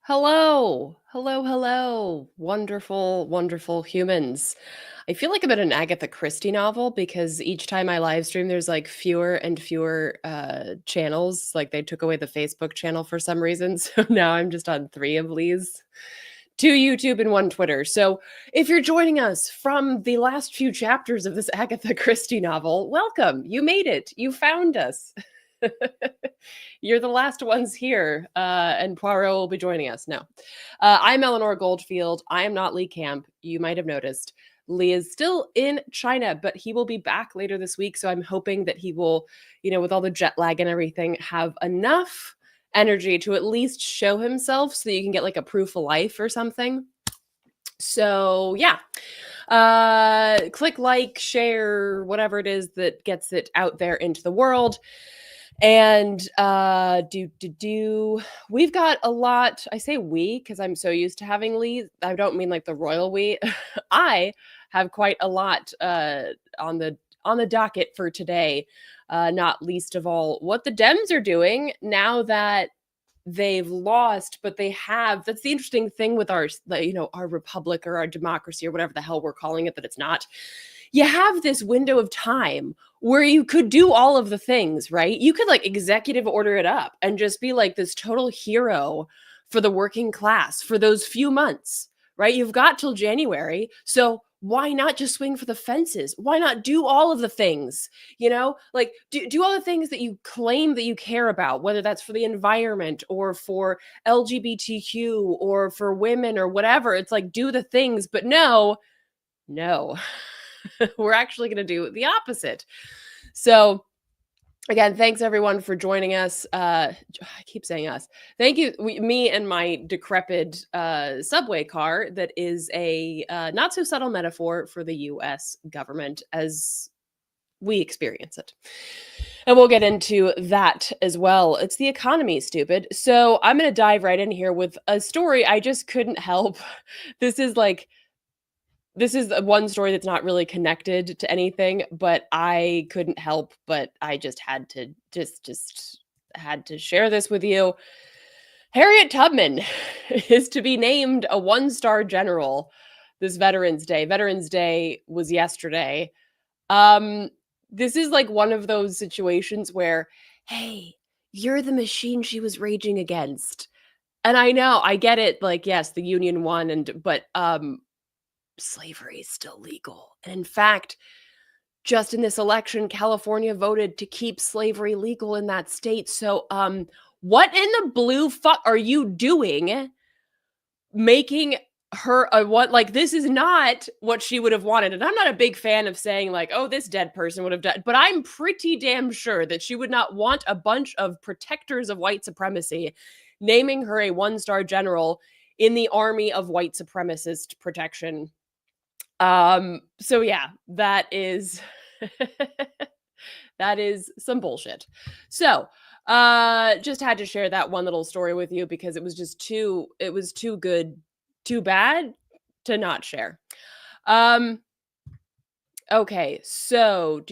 Hello. Hello, hello. Wonderful, wonderful humans. I feel like I'm in an Agatha Christie novel because each time I live stream, there's like fewer and fewer channels. Like they took away the Facebook channel for some reason. So now I'm just on three of these, two YouTube and one Twitter. So if you're joining us from the last few chapters of this Agatha Christie novel, welcome. You made it. You found us. You're the last ones here, and Poirot will be joining us. No, I'm Eleanor Goldfield. I am not Lee Camp. You might have noticed. Lee is still in China, but he will be back later this week. So I'm hoping that he will, with all the jet lag and everything, have enough energy to at least show himself so that you can get like a proof of life or something. So yeah, click like, share, whatever it is that gets it out there into the world. And we've got a lot. I say we because I'm so used to having Lee. I don't mean like the royal we. I have quite a lot on the docket for today. Not least of all, what the Dems are doing now that they've lost, but they have. That's the interesting thing with our republic or our democracy or whatever the hell we're calling it that it's not. You have this window of time where you could do all of the things, right? You could like executive order it up and just be like this total hero for the working class for those few months, right? You've got till January. So why not just swing for the fences? Why not do all of the things? Like do all the things that you claim that you care about, whether that's for the environment or for LGBTQ or for women or whatever. It's like do the things, but no. We're actually going to do the opposite. So again, thanks everyone for joining us. I keep saying us. Thank you, me and my decrepit subway car that is a not so subtle metaphor for the U.S. government as we experience it. And we'll get into that as well. It's the economy, stupid. So I'm going to dive right in here with a story I just couldn't help. This is one story that's not really connected to anything, but I couldn't help, but I just had to had to share this with you. Harriet Tubman is to be named a one-star general this Veterans Day. Veterans Day was yesterday. This is like one of those situations where, hey, you're the machine she was raging against. And I know, I get it, like, yes, the Union won, but slavery is still legal. And in fact, just in this election, California voted to keep slavery legal in that state. So, what in the blue fuck are you doing making her a what? Like, this is not what she would have wanted. And I'm not a big fan of saying, like, oh, this dead person would have done, but I'm pretty damn sure that she would not want a bunch of protectors of white supremacy naming her a one-star general in the army of white supremacist protection. So yeah, that is that is some bullshit. So, just had to share that one little story with you because it was too good, too bad to not share. Okay, so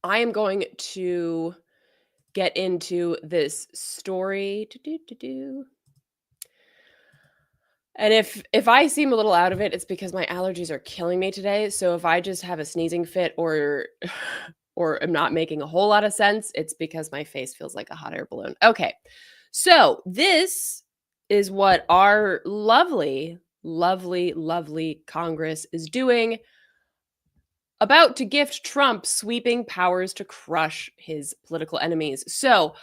I am going to get into this story. And if I seem a little out of it, it's because my allergies are killing me today. So if I just have a sneezing fit or or am not making a whole lot of sense, it's because my face feels like a hot air balloon. Okay. So this is what our lovely, lovely, lovely Congress is doing, about to gift Trump sweeping powers to crush his political enemies. So,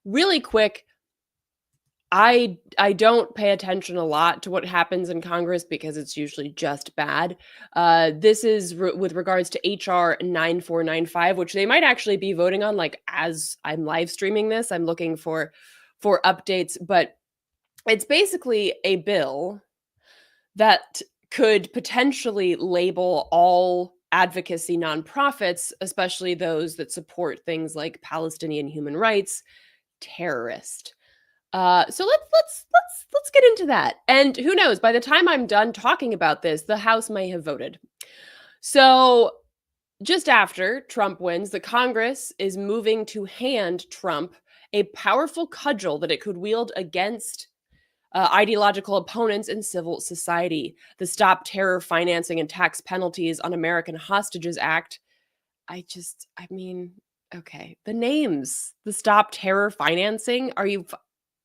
really quick, I don't pay attention a lot to what happens in Congress because it's usually just bad. This is with regards to HR 9495, which they might actually be voting on. Like as I'm live streaming this, I'm looking for updates, but it's basically a bill that could potentially label all advocacy nonprofits, especially those that support things like Palestinian human rights, terrorist. So let's get into that. And who knows, by the time I'm done talking about this, the House may have voted. So just after Trump wins, the Congress is moving to hand Trump a powerful cudgel that it could wield against ideological opponents in civil society. The Stop Terror Financing and Tax Penalties on American Hostages Act. I mean, okay. The names, the Stop Terror Financing.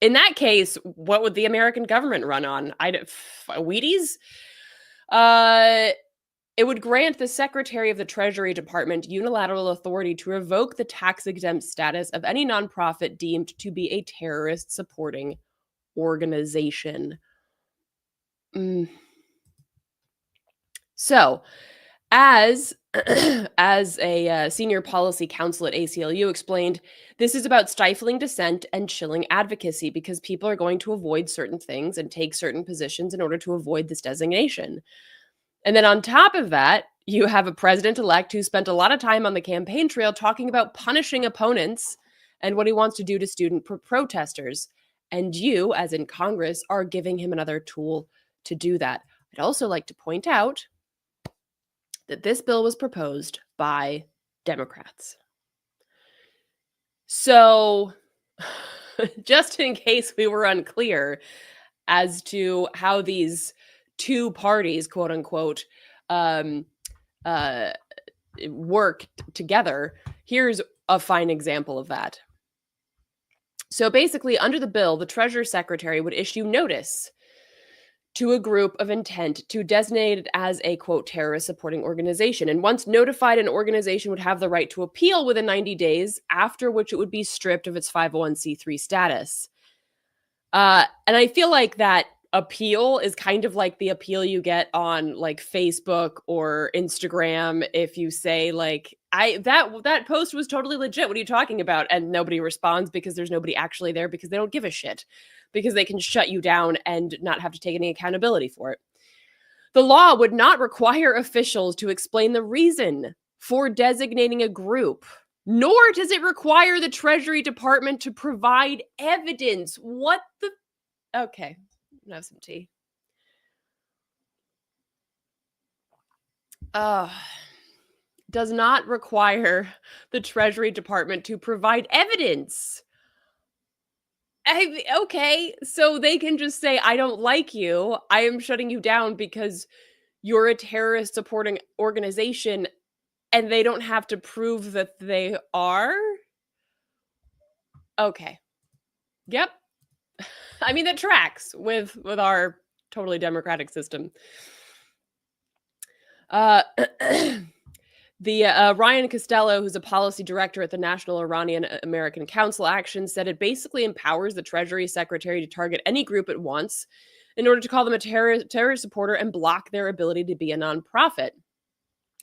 In that case, what would the American government run on? Wheaties? Uh, it would grant the Secretary of the Treasury Department unilateral authority to revoke the tax-exempt status of any nonprofit deemed to be a terrorist supporting organization. Mm. So, as as a senior policy counsel at ACLU explained, this is about stifling dissent and chilling advocacy because people are going to avoid certain things and take certain positions in order to avoid this designation. And then on top of that, you have a president-elect who spent a lot of time on the campaign trail talking about punishing opponents and what he wants to do to student protesters. And you, as in Congress, are giving him another tool to do that. I'd also like to point out that this bill was proposed by Democrats. So, just in case we were unclear as to how these two parties, quote unquote, work together, here's a fine example of that. So basically, under the bill, the Treasury Secretary would issue notice to a group of intent to designate it as a, quote, terrorist supporting organization. And once notified, an organization would have the right to appeal within 90 days, after which it would be stripped of its 501c3 status. And I feel like that appeal is kind of like the appeal you get on like Facebook or Instagram if you say like that post was totally legit. What are you talking about? And nobody responds because there's nobody actually there because they don't give a shit, because they can shut you down and not have to take any accountability for it. The law would not require officials to explain the reason for designating a group, nor does it require the Treasury Department to provide evidence. What the? Okay, have some tea. Does not require the Treasury Department to provide evidence. Okay, so they can just say, I don't like you. I am shutting you down because you're a terrorist supporting organization, and they don't have to prove that they are? Okay. Yep. I mean, that tracks with our totally democratic system. Ryan Costello, who's a policy director at the National Iranian American Council Action, said it basically empowers the Treasury Secretary to target any group it wants in order to call them a terrorist supporter and block their ability to be a nonprofit.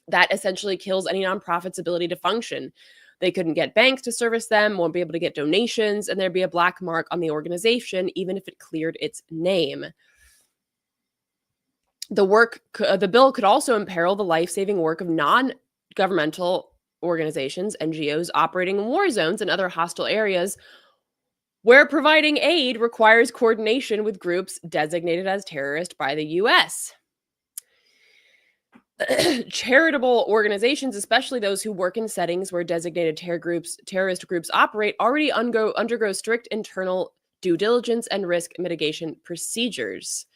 That essentially kills any nonprofit's ability to function. They couldn't get banks to service them, won't be able to get donations, and there'd be a black mark on the organization, even if it cleared its name. The bill could also imperil the life-saving work of non-governmental organizations, NGOs, operating in war zones and other hostile areas where providing aid requires coordination with groups designated as terrorist by the U.S. Charitable organizations, especially those who work in settings where designated terrorist groups operate, already undergo strict internal due diligence and risk mitigation procedures.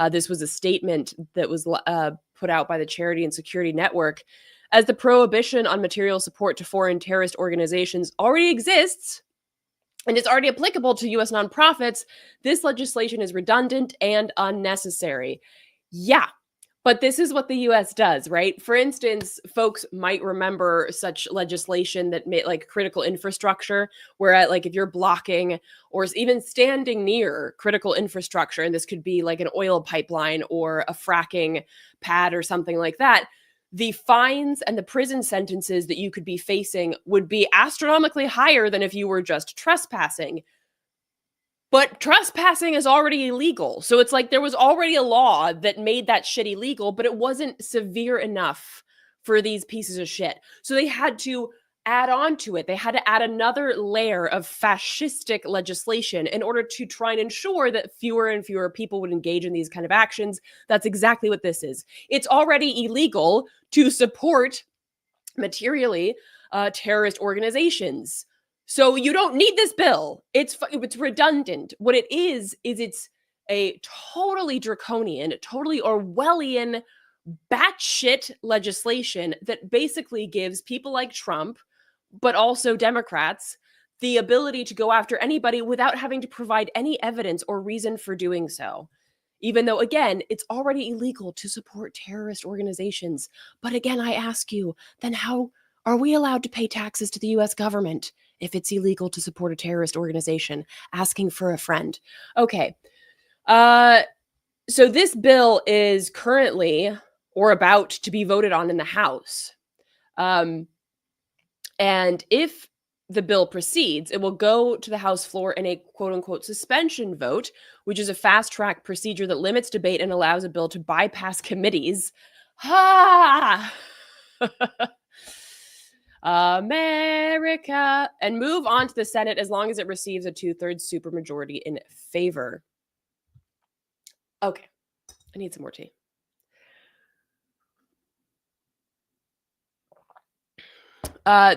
This was a statement that was put out by the Charity and Security Network. As the prohibition on material support to foreign terrorist organizations already exists and is already applicable to U.S. nonprofits, this legislation is redundant and unnecessary. Yeah, but this is what the U.S. does, right? For instance, folks might remember such legislation that made like critical infrastructure, where like if you're blocking or even standing near critical infrastructure, and this could be like an oil pipeline or a fracking pad or something like that, the fines and the prison sentences that you could be facing would be astronomically higher than if you were just trespassing. But trespassing is already illegal. So it's like there was already a law that made that shit illegal, but it wasn't severe enough for these pieces of shit. So they had to add on to it. They had to add another layer of fascistic legislation in order to try and ensure that fewer and fewer people would engage in these kind of actions. That's exactly what this is. It's already illegal to support materially terrorist organizations. So you don't need this bill. It's redundant. What it is it's a totally draconian, totally Orwellian batshit legislation that basically gives people like Trump, but also Democrats, the ability to go after anybody without having to provide any evidence or reason for doing so. Even though, again, it's already illegal to support terrorist organizations. But again, I ask you, then how are we allowed to pay taxes to the US government if it's illegal to support a terrorist organization? Asking for a friend. Okay. Uh, so this bill is currently or about to be voted on in the House. Um, and if the bill proceeds, it will go to the House floor in a quote unquote suspension vote, which is a fast track procedure that limits debate and allows a bill to bypass committees. Ha! America. And move on to the Senate as long as it receives a 2/3 supermajority in favor. Okay. I need some more tea.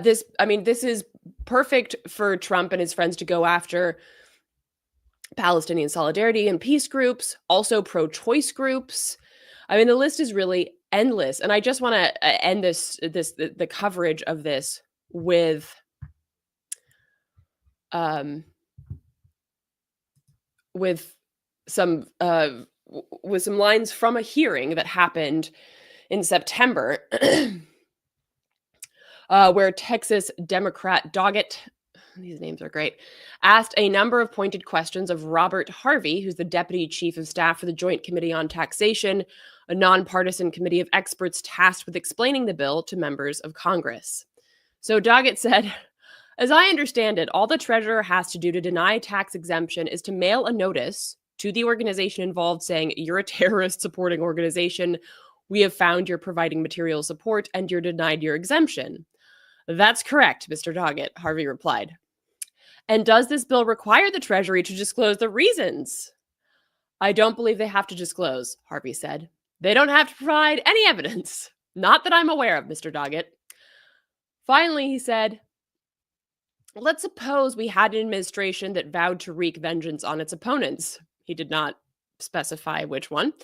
This is perfect for Trump and his friends to go after Palestinian solidarity and peace groups, also pro-choice groups. I mean, the list is really endless, and I just want to end the coverage of this with with some with some lines from a hearing that happened in September, where Texas Democrat Doggett, these names are great, asked a number of pointed questions of Robert Harvey, who's the deputy chief of staff for the Joint Committee on Taxation, a nonpartisan committee of experts tasked with explaining the bill to members of Congress. So Doggett said, as I understand it, all the treasurer has to do to deny tax exemption is to mail a notice to the organization involved saying, you're a terrorist supporting organization. We have found you're providing material support and you're denied your exemption. That's correct, Mr. Doggett, Harvey replied. And does this bill require the Treasury to disclose the reasons? I don't believe they have to disclose, Harvey said. They don't have to provide any evidence. Not that I'm aware of, Mr. Doggett. Finally, he said, let's suppose we had an administration that vowed to wreak vengeance on its opponents. He did not specify which one.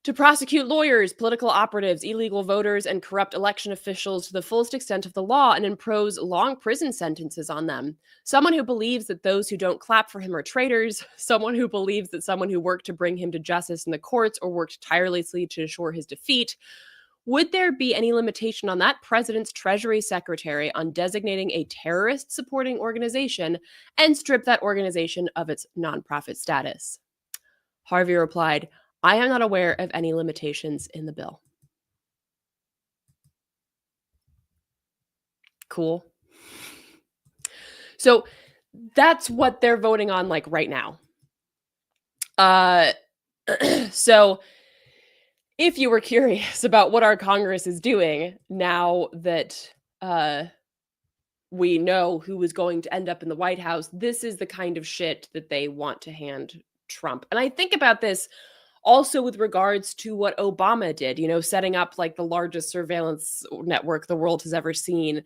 To prosecute lawyers, political operatives, illegal voters, and corrupt election officials to the fullest extent of the law and impose long prison sentences on them. Someone who believes that those who don't clap for him are traitors. Someone who believes that someone who worked to bring him to justice in the courts or worked tirelessly to ensure his defeat. Would there be any limitation on that president's Treasury Secretary on designating a terrorist-supporting organization and strip that organization of its nonprofit status? Harvey replied, I am not aware of any limitations in the bill. Cool. So that's what they're voting on like right now. So if you were curious about what our Congress is doing now that we know who is going to end up in the White House, this is the kind of shit that they want to hand Trump. And I think about this also with regards to what Obama did, setting up like the largest surveillance network the world has ever seen,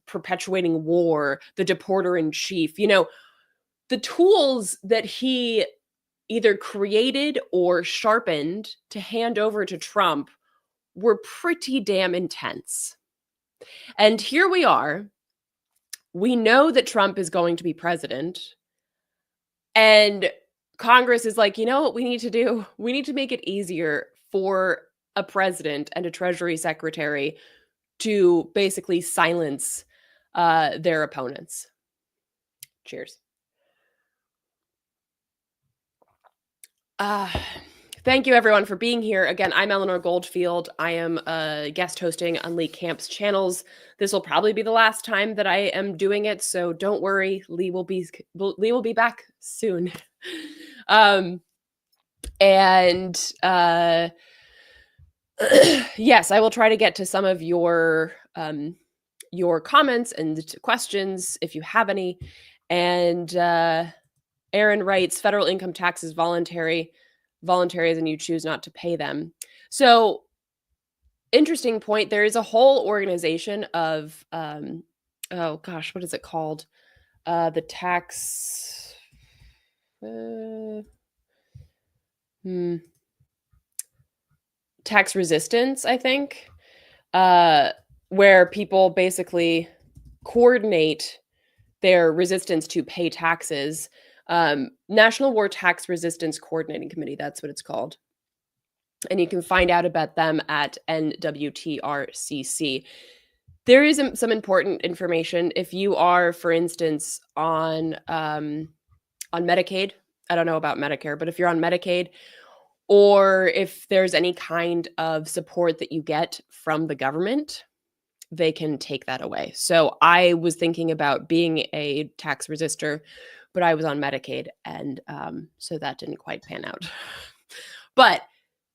perpetuating war, the deporter in chief, the tools that he either created or sharpened to hand over to Trump were pretty damn intense. And here we are. We know that Trump is going to be president. And Congress is like, you know what we need to do? We need to make it easier for a president and a Treasury Secretary to basically silence their opponents. Cheers. Thank you, everyone, for being here. Again, I'm Eleanor Goldfield. I am guest hosting on Lee Camp's channels. This will probably be the last time that I am doing it, so don't worry. Lee will be back soon. Yes, I will try to get to some of your comments and questions if you have any. And Aaron writes, federal income tax is voluntary as in you choose not to pay them. So interesting point. There is a whole organization of oh gosh, what is it called? The tax uh, hmm, tax resistance, I think, uh, where people basically coordinate their resistance to pay taxes. National War Tax Resistance Coordinating Committee, that's what it's called. And you can find out about them at NWTRCC. There is some important information if you are, for instance, on Medicaid. I don't know about Medicare, but if you're on Medicaid, or if there's any kind of support that you get from the government, they can take that away. So I was thinking about being a tax resistor, but I was on Medicaid, and so that didn't quite pan out. But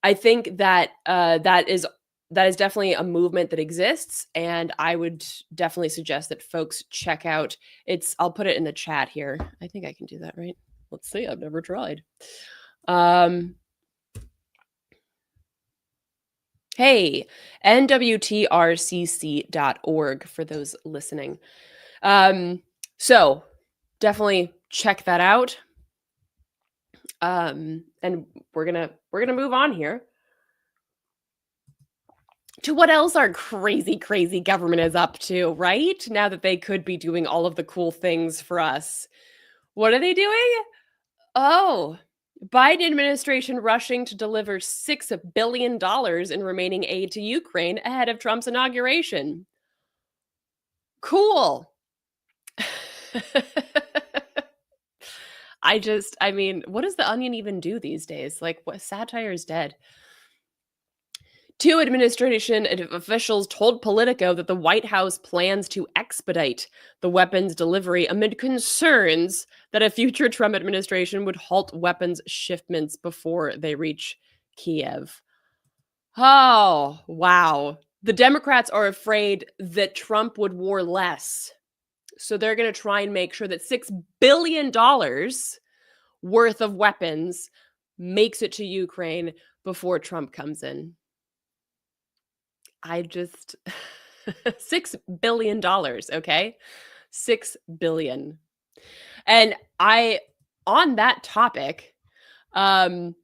I think that that is definitely a movement that exists, and I would definitely suggest that folks check out. It's I'll put it in the chat here. I think I can do that, right? Let's see. I've never tried. Um, hey, nwtrcc.org for those listening. So definitely check that out. And we're gonna move on here to what else our crazy government is up to, right? Now that they could be doing all of the cool things for us. What are they doing? Oh, Biden administration rushing to deliver $6 billion in remaining aid to Ukraine ahead of Trump's inauguration. Cool. I mean, what does the Onion even do these days? Like, what satire is dead. Two administration officials told Politico that the White House plans to expedite the weapons delivery amid concerns that a future Trump administration would halt weapons shipments before they reach Kiev. Oh, wow. The Democrats are afraid that Trump would war less. So they're going to try and make sure that $6 billion worth of weapons makes it to Ukraine before Trump comes in. I just $6 billion, okay? 6 billion. And on that topic, Steven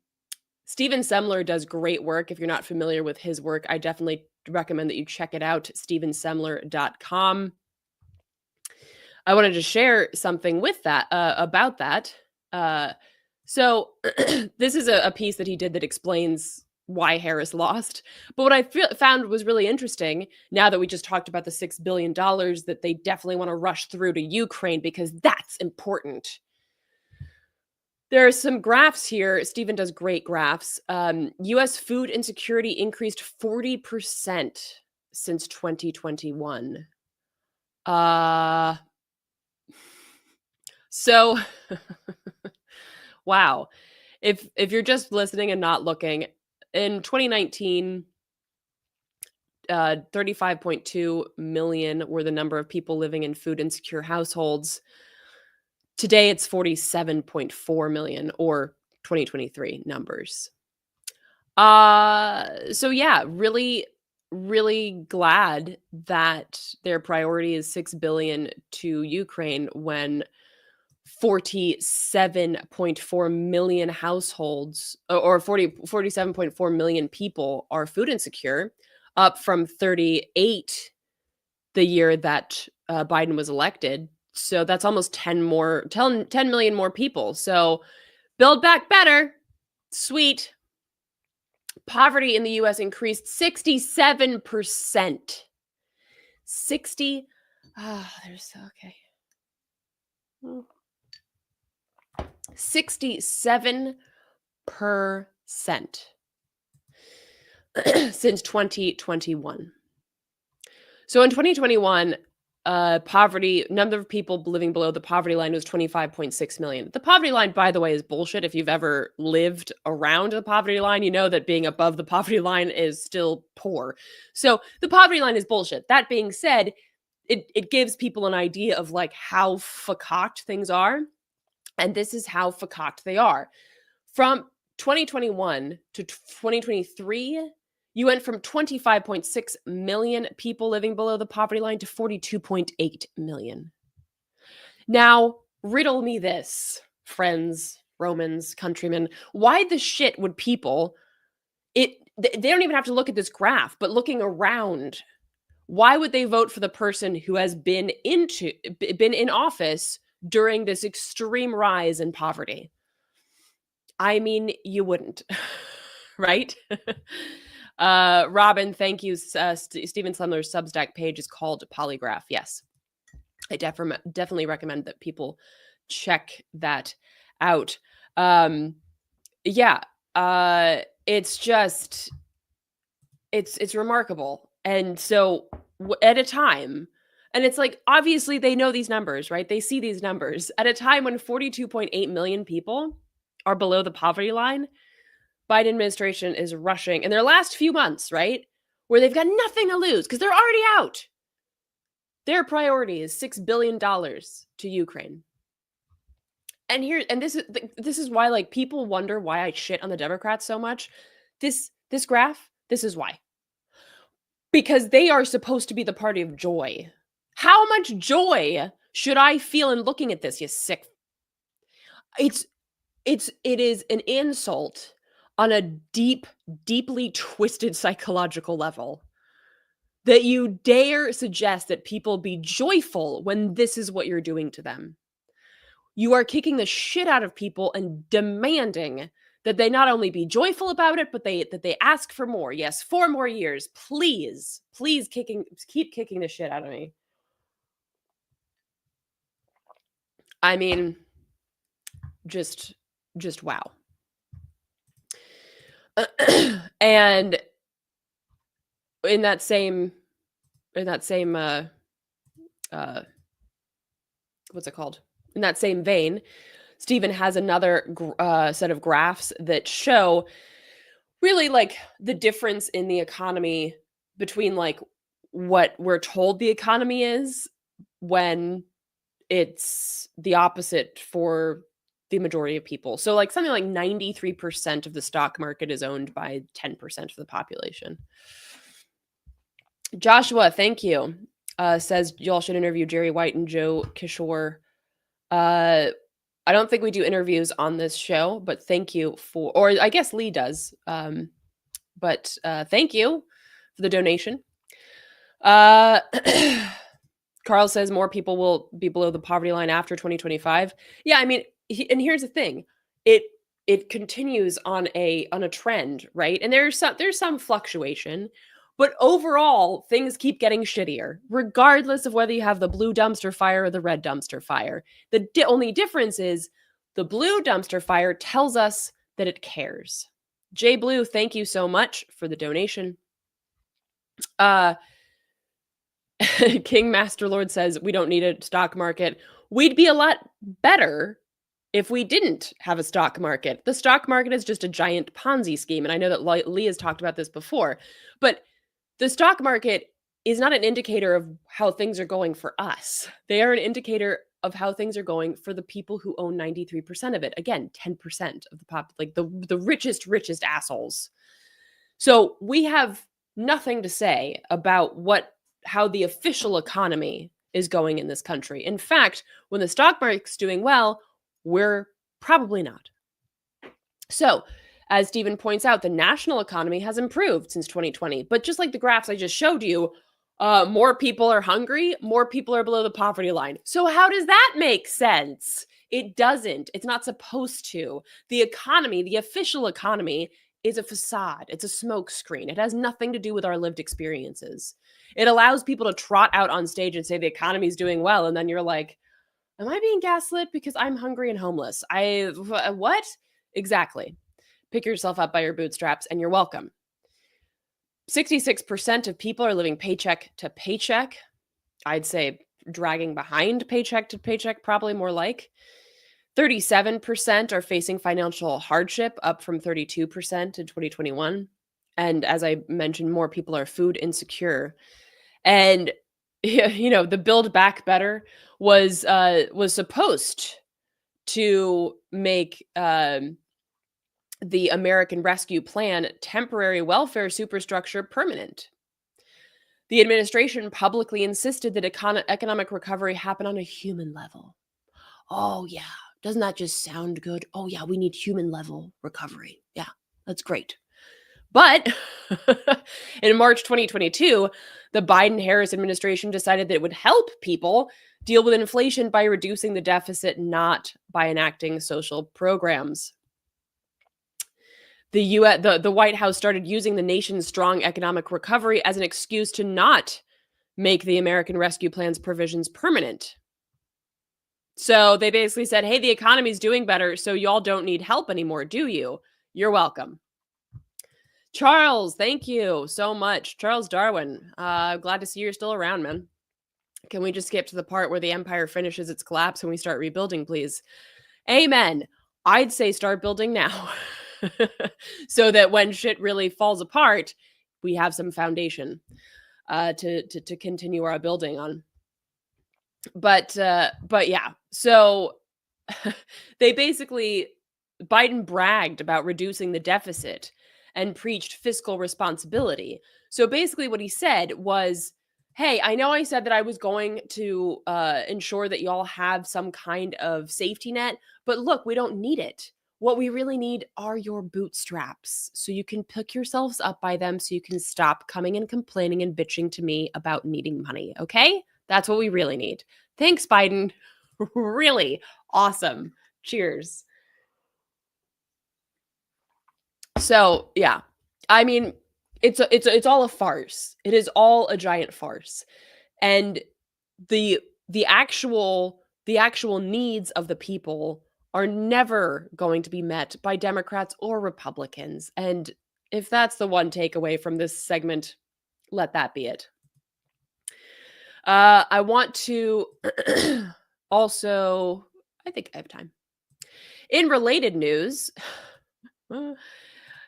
Semler does great work. If you're not familiar with his work, I definitely recommend that you check it out, stevensemler.com. I wanted to share something with that about that. So this is a piece that he did that explains why Harris lost. But what I found was really interesting, now that we just talked about the $6 billion that they definitely want to rush through to Ukraine because that's important. There are some graphs here. Stephen does great graphs. U.S. food insecurity increased 40% since 2021. So, wow. If you're just listening and not looking, in 2019, 35.2 million were the number of people living in food insecure households. Today, it's 47.4 million, or 2023 numbers. So yeah, really, really glad that their priority is 6 billion to Ukraine when 47.4 million households or 47.4 million people are food insecure, up from 38 the year that Biden was elected. So that's almost 10 million more people. So build back better. Sweet. Poverty in the US increased 67%. 60 there's okay. 67% since 2021. So in 2021, poverty, number of people living below the poverty line was 25.6 million. The poverty line, by the way, is bullshit. If you've ever lived around the poverty line, you know that being above the poverty line is still poor. So the poverty line is bullshit. That being said, it gives people an idea of like how fakaked things are. And this is how fakaked they are. From 2021 to 2023, You went from 25.6 million people living below the poverty line to 42.8 million. Now, riddle me this, friends, Romans, countrymen. Why the shit would people they don't even have to look at this graph, but looking around, why would they vote for the person who has been in office during this extreme rise in poverty? I mean, you wouldn't, right? Robin, thank you. Stephen Slemler's Substack page is called Polygraph. Yes, I definitely recommend that people check that out. Yeah, it's just it's remarkable. And so at a time, and it's like obviously they know these numbers, right? They see these numbers at a time when 42.8 million people are below the poverty line. Biden administration is rushing in their last few months, right? Where they've got nothing to lose because they're already out. Their priority is $6 billion to Ukraine. And this is why, like, people wonder why I shit on the Democrats so much. This graph, this is why. Because they are supposed to be the party of joy. How much joy should I feel in looking at this, you sick? It is an insult on a deeply twisted psychological level that you dare suggest that people be joyful when this is what you're doing to them. You are kicking the shit out of people and demanding that they not only be joyful about it, but that they ask for more. Yes, 4 more years, please keep kicking the shit out of me. I mean, just wow. And in that same what's it called? In that same vein, Stephen has another set of graphs that show really like the difference in the economy between like what we're told the economy is when it's the opposite for the majority of people. So like something like 93% of the stock market is owned by 10% of the population. Joshua, thank you. Says y'all should interview Jerry White and Joe Kishore. I don't think we do interviews on this show, but thank you or I guess Lee does. But thank you for the donation. Carl says more people will be below the poverty line after 2025. Yeah, I mean, and here's the thing. It continues on a trend, right? And there's some fluctuation, but overall things keep getting shittier, regardless of whether you have the blue dumpster fire or the red dumpster fire. The only difference is the blue dumpster fire tells us that it cares. Jay Blue, thank you so much for the donation. King Master Lord says we don't need a stock market. We'd be a lot better if we didn't have a stock market. The stock market is just a giant Ponzi scheme. And I know that Lee has talked about this before, but the stock market is not an indicator of how things are going for us. They are an indicator of how things are going for the people who own 93% of it. Again, 10% of the like the richest assholes. So we have nothing to say about how the official economy is going in this country. In fact, when the stock market's doing well, we're probably not. So, as Stephen points out, the national economy has improved since 2020. But just like the graphs I just showed you, more people are hungry, more people are below the poverty line. So how does that make sense? It doesn't. It's not supposed to. The economy, the official economy, is a facade. It's a smokescreen. It has nothing to do with our lived experiences. It allows people to trot out on stage and say the economy is doing well, and then you're like, am I being gaslit because I'm hungry and homeless? What? Exactly. Pick yourself up by your bootstraps and you're welcome. 66% of people are living paycheck to paycheck. I'd say dragging behind paycheck to paycheck, probably more like. 37% are facing financial hardship, up from 32% in 2021. And as I mentioned, more people are food insecure. And the Build Back Better was supposed to make the American Rescue Plan temporary welfare superstructure permanent. The administration publicly insisted that economic recovery happen on a human level. Oh, yeah. Doesn't that just sound good? Oh, yeah, we need human level recovery. Yeah, that's great. But in March 2022, the Biden Harris administration decided that it would help people deal with inflation by reducing the deficit, not by enacting social programs. The White House started using the nation's strong economic recovery as an excuse to not make the American Rescue Plan's provisions permanent. So they basically said, hey, the economy's doing better, so y'all don't need help anymore, do you? You're welcome. Charles, thank you so much. Charles Darwin, glad to see you're still around, man. Can we just skip to the part where the empire finishes its collapse and we start rebuilding, please? Amen. I'd say start building now. So that when shit really falls apart, we have some foundation to continue our building on. But yeah. So they basically Biden bragged about reducing the deficit and preached fiscal responsibility. So basically what he said was, hey, I know I said that I was going to ensure that y'all have some kind of safety net, but look, we don't need it. What we really need are your bootstraps so you can pick yourselves up by them so you can stop coming and complaining and bitching to me about needing money, okay? That's what we really need. Thanks, Biden. Really awesome. Cheers. So, yeah. I mean, it's all a farce. It is all a giant farce. And the actual needs of the people are never going to be met by Democrats or Republicans. And if that's the one takeaway from this segment, let that be it. I want to also, I think I have time. In related news,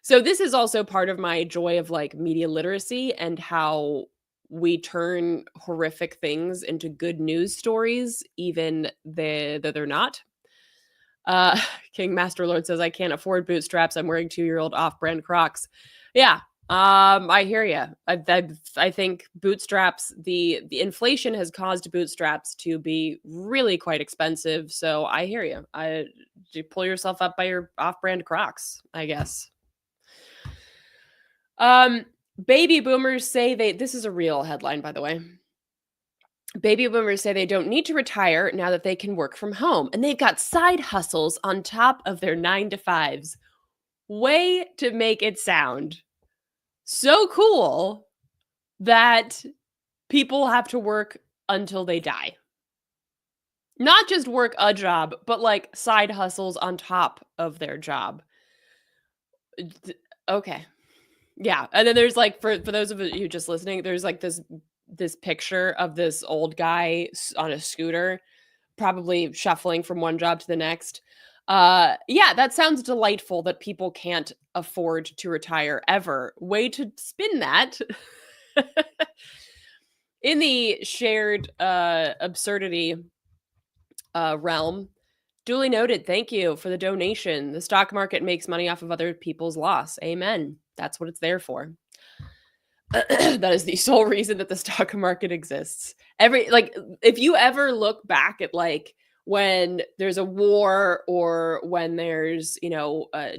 so this is also part of my joy of like media literacy and how we turn horrific things into good news stories, even though they're not. King Master Lord says, I can't afford bootstraps. I'm wearing 2-year-old off-brand Crocs. Yeah, I hear you. I think bootstraps, the inflation has caused bootstraps to be really quite expensive. So I hear you. You pull yourself up by your off-brand Crocs, I guess. Baby boomers say this is a real headline, by the way. Baby boomers say they don't need to retire now that they can work from home, and they've got side hustles on top of their 9-to-5s. Way to make it sound so cool that people have to work until they die. Not just work a job, but like side hustles on top of their job. Okay. Yeah, and then there's like for those of you just listening, there's like this picture of this old guy on a scooter, probably shuffling from one job to the next. Yeah, that sounds delightful that people can't afford to retire ever. Way to spin that. In the shared absurdity realm, duly noted. Thank you for the donation. The stock market makes money off of other people's loss. Amen. That's what it's there for. That is the sole reason that the stock market exists. If you ever look back at like when there's a war or when there's,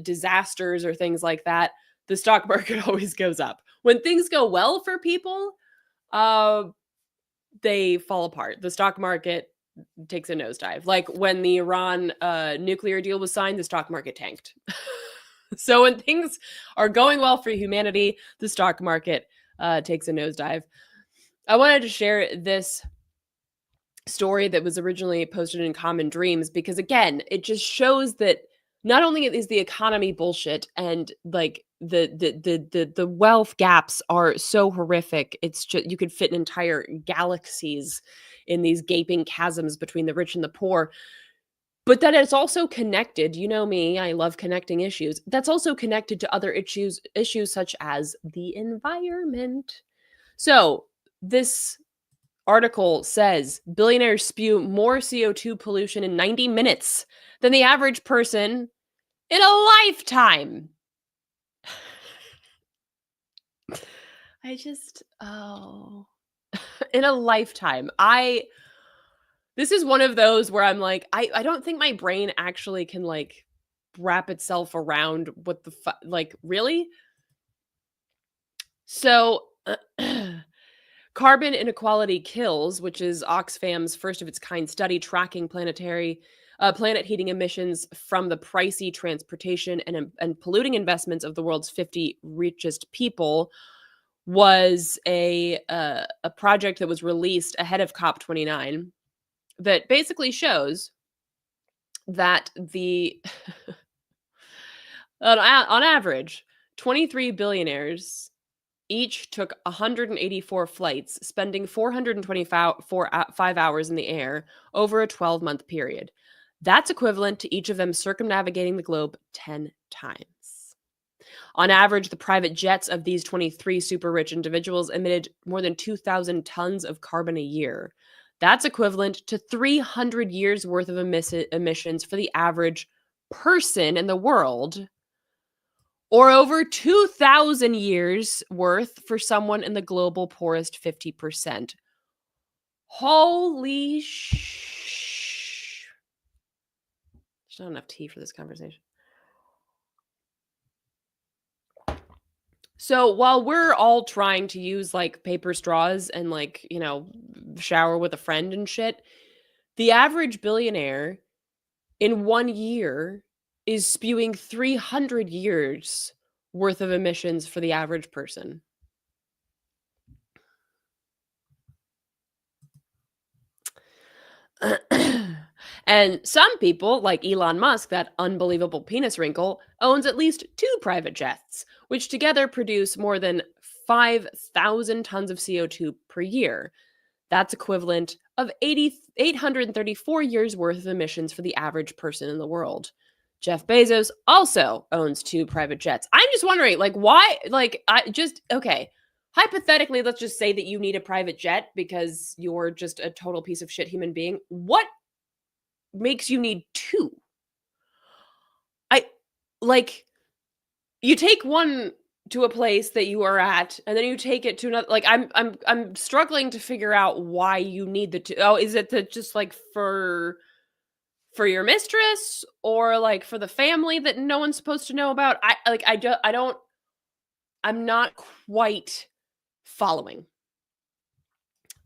disasters or things like that, the stock market always goes up. When things go well for people, they fall apart. The stock market takes a nosedive. Like when the Iran nuclear deal was signed, the stock market tanked. So when things are going well for humanity, the stock market takes a nosedive. I wanted to share this story that was originally posted in Common Dreams because, again, it just shows that not only is the economy bullshit and like the wealth gaps are so horrific, it's just you could fit entire galaxies in these gaping chasms between the rich and the poor. But that it's also connected, you know me, I love connecting issues. That's also connected to other issues such as the environment. So this article says billionaires spew more CO2 pollution in 90 minutes than the average person In a lifetime. I just oh. In a lifetime. This is one of those where I'm like, I don't think my brain actually can, like, wrap itself around what the like, really? So, Carbon Inequality Kills, which is Oxfam's first of its kind study tracking planet heating emissions from the pricey transportation and polluting investments of the world's 50 richest people, was a project that was released ahead of COP29 that basically shows that the on average, 23 billionaires each took 184 flights, spending 425 hours in the air over a 12-month period. That's equivalent to each of them circumnavigating the globe 10 times. On average, the private jets of these 23 super rich individuals emitted more than 2,000 tons of carbon a year. That's equivalent to 300 years worth of emissions for the average person in the world, or over 2,000 years worth for someone in the global poorest 50%. Holy There's not enough tea for this conversation. So while we're all trying to use like paper straws and like, shower with a friend and shit, the average billionaire in 1 year is spewing 300 years worth of emissions for the average person. And some people, like Elon Musk, that unbelievable penis wrinkle, owns at least 2 private jets, which together produce more than 5,000 tons of CO2 per year. That's equivalent of 834 years worth of emissions for the average person in the world. Jeff Bezos also owns 2 private jets. I'm just wondering, like, why? Like, okay. Hypothetically, let's just say that you need a private jet because you're just a total piece of shit human being. What makes you need 2? I like you take one to a place that you are at, and then you take it to another. Like, I'm struggling to figure out why you need the 2. Oh, is it just like for your mistress, or like for the family that no one's supposed to know about? I'm not quite following.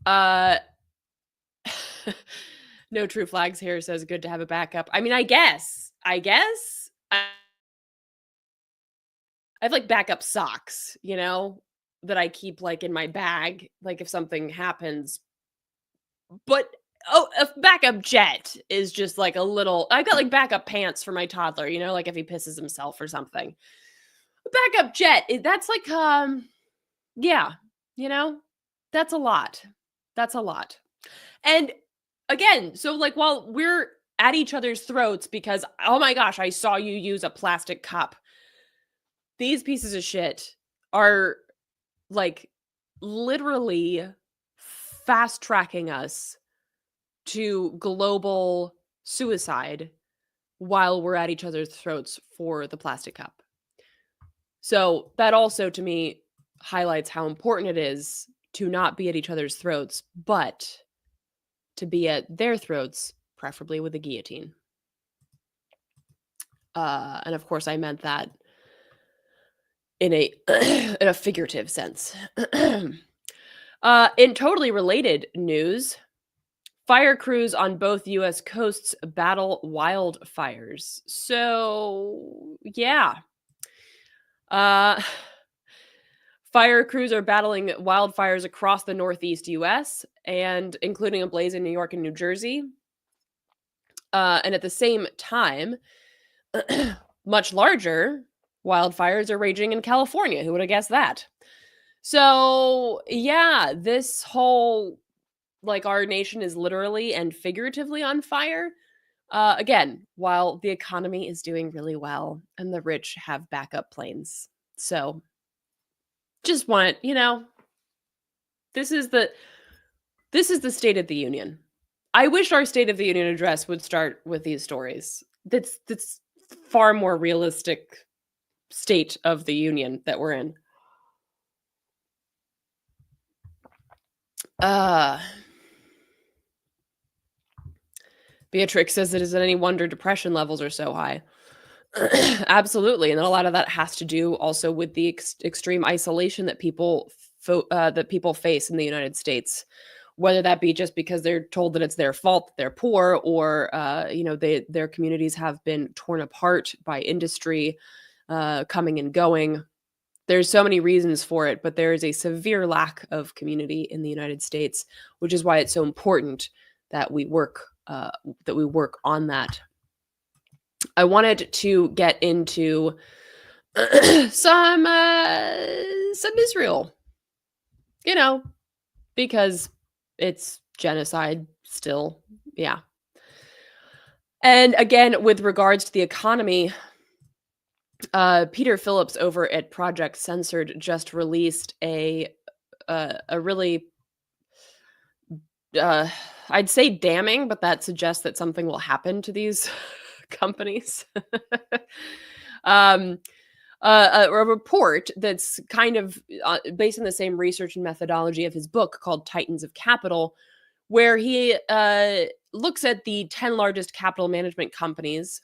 Uh No True Flags here says good to have a backup. I mean, I guess. I have like backup socks, that I keep like in my bag, like if something happens. But a backup jet is just like a little. I got like backup pants for my toddler, like if he pisses himself or something. A backup jet, that's like yeah, you know, that's a lot. That's a lot. And again, so like while we're at each other's throats because oh my gosh, I saw you use a plastic cup. These pieces of shit are like literally fast tracking us to global suicide while we're at each other's throats for the plastic cup. So that also to me highlights how important it is to not be at each other's throats, but to be at their throats, preferably with a guillotine. And of course, I meant that in a in a figurative sense. In totally related news, fire crews on both U.S. coasts battle wildfires. So yeah, uh, fire crews are battling wildfires across the Northeast U.S. and including a blaze in New York and New Jersey. And at the same time, much larger wildfires are raging in California. Who would have guessed that? So, yeah, this whole like our nation is literally and figuratively on fire. Again, while the economy is doing really well and the rich have backup planes. So, just want, this is the State of the Union. I wish our State of the Union address would start with these stories. That's far more realistic state of the union that we're in. Uh, Beatrix says it isn't any wonder depression levels are so high. Absolutely, and a lot of that has to do also with the extreme isolation that that people face in the United States, whether that be just because they're told that it's their fault that they're poor, or their communities have been torn apart by industry coming and going. There's so many reasons for it, but there is a severe lack of community in the United States, which is why it's so important that we work on that. I wanted to get into some Israel, you know, because it's genocide still. Yeah. And again, with regards to the economy, Peter Phillips over at Project Censored just released a really I'd say damning, but that suggests that something will happen to these companies. um, a report that's kind of based on the same research and methodology of his book called Titans of Capital, where he looks at the 10 largest capital management companies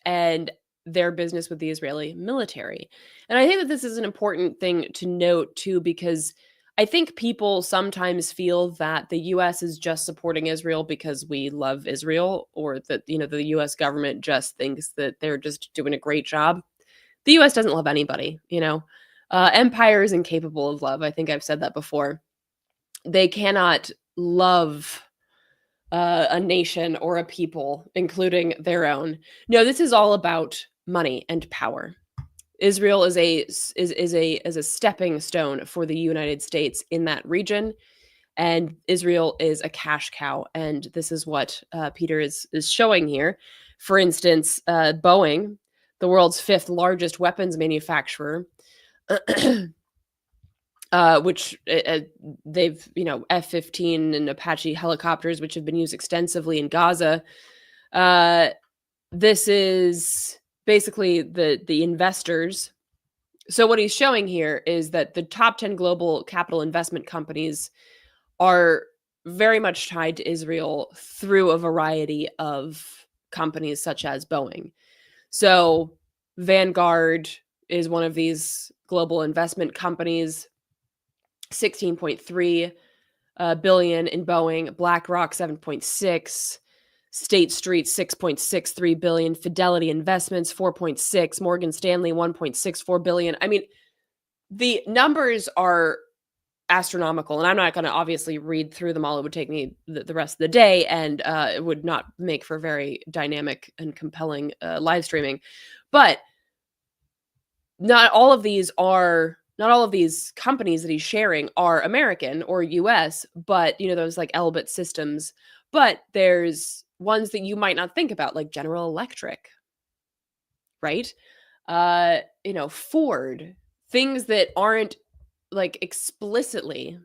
and their business with the Israeli military. And I think that this is an important thing to note too, because I think people sometimes feel that the US is just supporting Israel because we love Israel, or that, the US government just thinks that they're just doing a great job. The US doesn't love anybody. Empire is incapable of love. I think I've said that before. They cannot love a nation or a people, including their own. No, this is all about money and power. Israel is a stepping stone for the United States in that region, and Israel is a cash cow. And this is what Peter is showing here. For instance, Boeing, the world's fifth largest weapons manufacturer, which they've, F-15 and Apache helicopters, which have been used extensively in Gaza. This is basically the investors. So what he's showing here is that the top 10 global capital investment companies are very much tied to Israel through a variety of companies such as Boeing. So Vanguard is one of these global investment companies, 16.3 billion in Boeing, BlackRock 7.6, State Street 6.63 billion, Fidelity Investments 4.6, Morgan Stanley 1.64 billion. I mean, the numbers are astronomical, and I'm not going to obviously read through them all. It would take me the rest of the day, and it would not make for very dynamic and compelling live streaming. But not all of these companies that he's sharing are American or US, but those like Elbit Systems, but there's ones that you might not think about, like General Electric, right? Ford, things that aren't like explicitly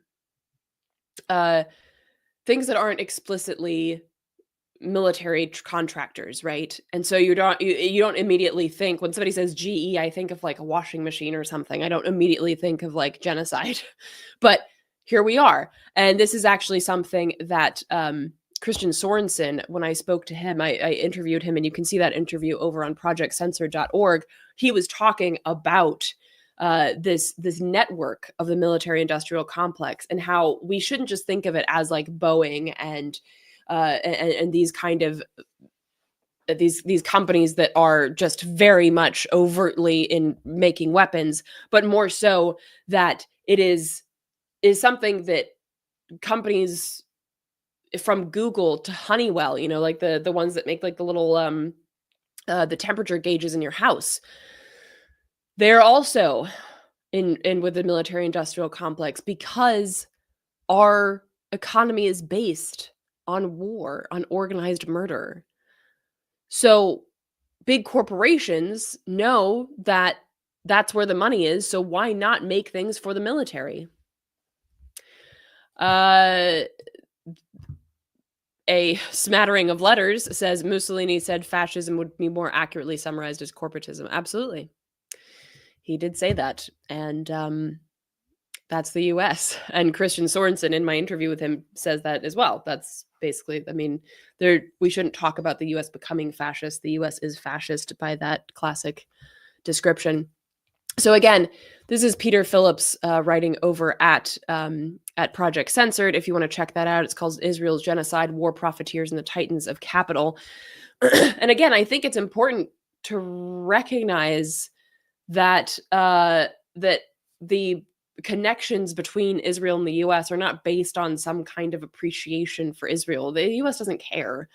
military contractors, right? And so you don't immediately think, when somebody says GE, I think of like a washing machine or something. I don't immediately think of like genocide. But here we are. And this is actually something that Christian Sorensen, when I spoke to him, I interviewed him, and you can see that interview over on projectcensored.org. He was talking about this network of the military industrial complex, and how we shouldn't just think of it as like Boeing and these kind of these companies that are just very much overtly in making weapons, but more so that it is something that companies from Google to Honeywell, like the ones that make like the little the temperature gauges in your house, they're also in with the military industrial complex, because our economy is based on war, on organized murder. So big corporations know that that's where the money is, so why not make things for the military? a smattering of letters says Mussolini said fascism would be more accurately summarized as corporatism. Absolutely. He did say that. And that's the US. And Christian Sorensen, in my interview with him, says that as well. That's basically, I mean, we shouldn't talk about the US becoming fascist. The US is fascist by that classic description. So again, this is Peter Phillips writing over at Project Censored. If you want to check that out, it's called Israel's Genocide, War Profiteers, and the Titans of Capital. And again, I think it's important to recognize that that the connections between Israel and the US are not based on some kind of appreciation for Israel. The US doesn't care,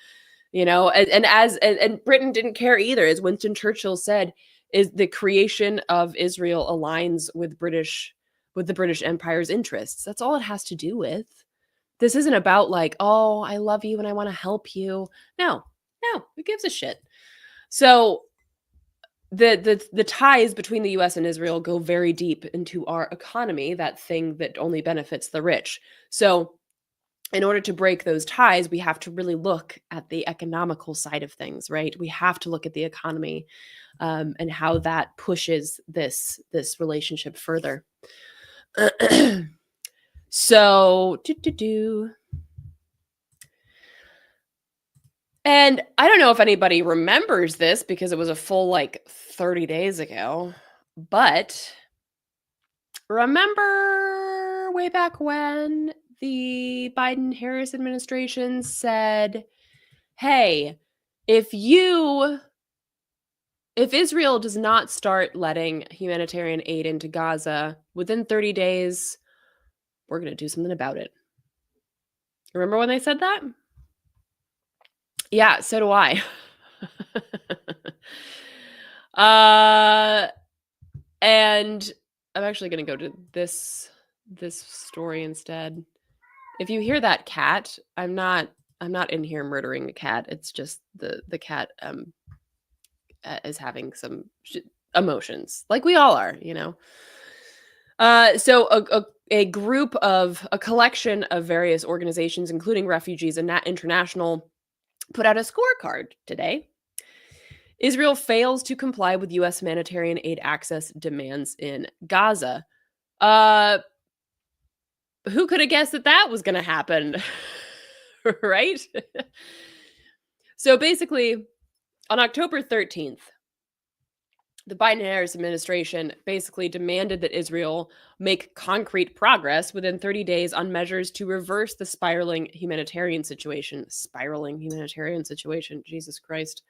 and Britain didn't care either. As Winston Churchill said, is the creation of Israel aligns with the British Empire's interests. That's all it has to do with. This isn't about like, oh, I love you and I want to help you. No, who gives a shit? So the ties between the US and Israel go very deep into our economy, that thing that only benefits the rich. So in order to break those ties, we have to really look at the economical side of things, right? We have to look at the economy and how that pushes this relationship further. So, and I don't know if anybody remembers this because it was a full 30 days ago, but remember way back when the Biden-Harris administration said, hey, if Israel does not start letting humanitarian aid into Gaza within 30 days, we're going to do something about it. Remember when they said that? Yeah, so do I. And I'm actually going to go to this story instead. If you hear that cat, I'm not in here murdering the cat. It's just the cat is having some emotions, like we all are, So a collection of various organizations, including Refugees and International, put out a scorecard today. Israel fails to comply with U.S. humanitarian aid access demands in Gaza. Who could have guessed that was going to happen? Right? So basically, on October 13th, the Biden-Harris administration basically demanded that Israel make concrete progress within 30 days on measures to reverse the spiraling humanitarian situation. Jesus Christ.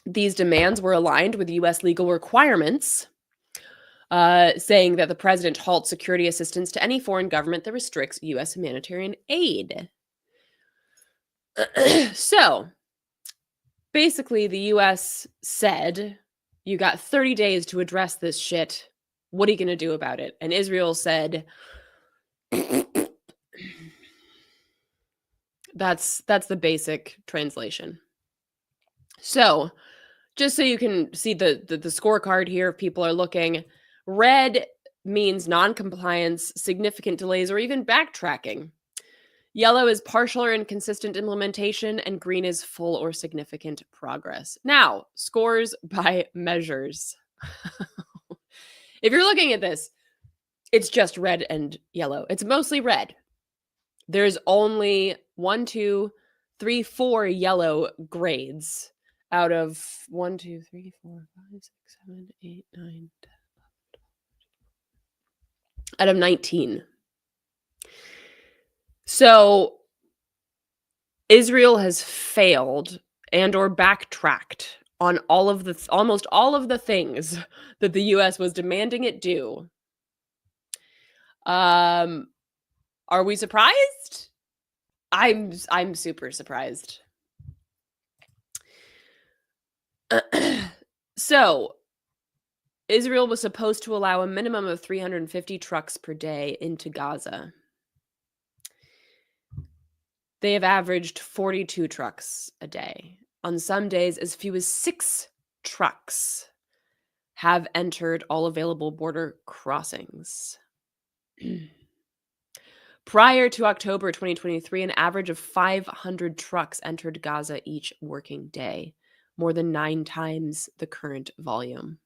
These demands were aligned with U.S. legal requirements, saying that the president halt security assistance to any foreign government that restricts U.S. humanitarian aid. So, basically, the U.S. said, you got 30 days to address this shit. What are you going to do about it? And Israel said, that's the basic translation. So, just so you can see the scorecard here, if people are looking, red means non-compliance, significant delays, or even backtracking. Yellow is partial or inconsistent implementation, and green is full or significant progress. Now, scores by measures. If you're looking at this, it's just red and yellow. It's mostly red. There's only 1, 2, 3, 4 yellow grades out of 1, 2, 3, 4, 5, 6, 7, 8, 9, 10, 11, 12, out of 19. So Israel has failed and or backtracked on almost all of the things that the US was demanding it do. Are we surprised? I'm super surprised. So, Israel was supposed to allow a minimum of 350 trucks per day into Gaza. They have averaged 42 trucks a day. On some days, as few as 6 trucks have entered all available border crossings. Prior to October 2023, an average of 500 trucks entered Gaza each working day, more than 9 times the current volume.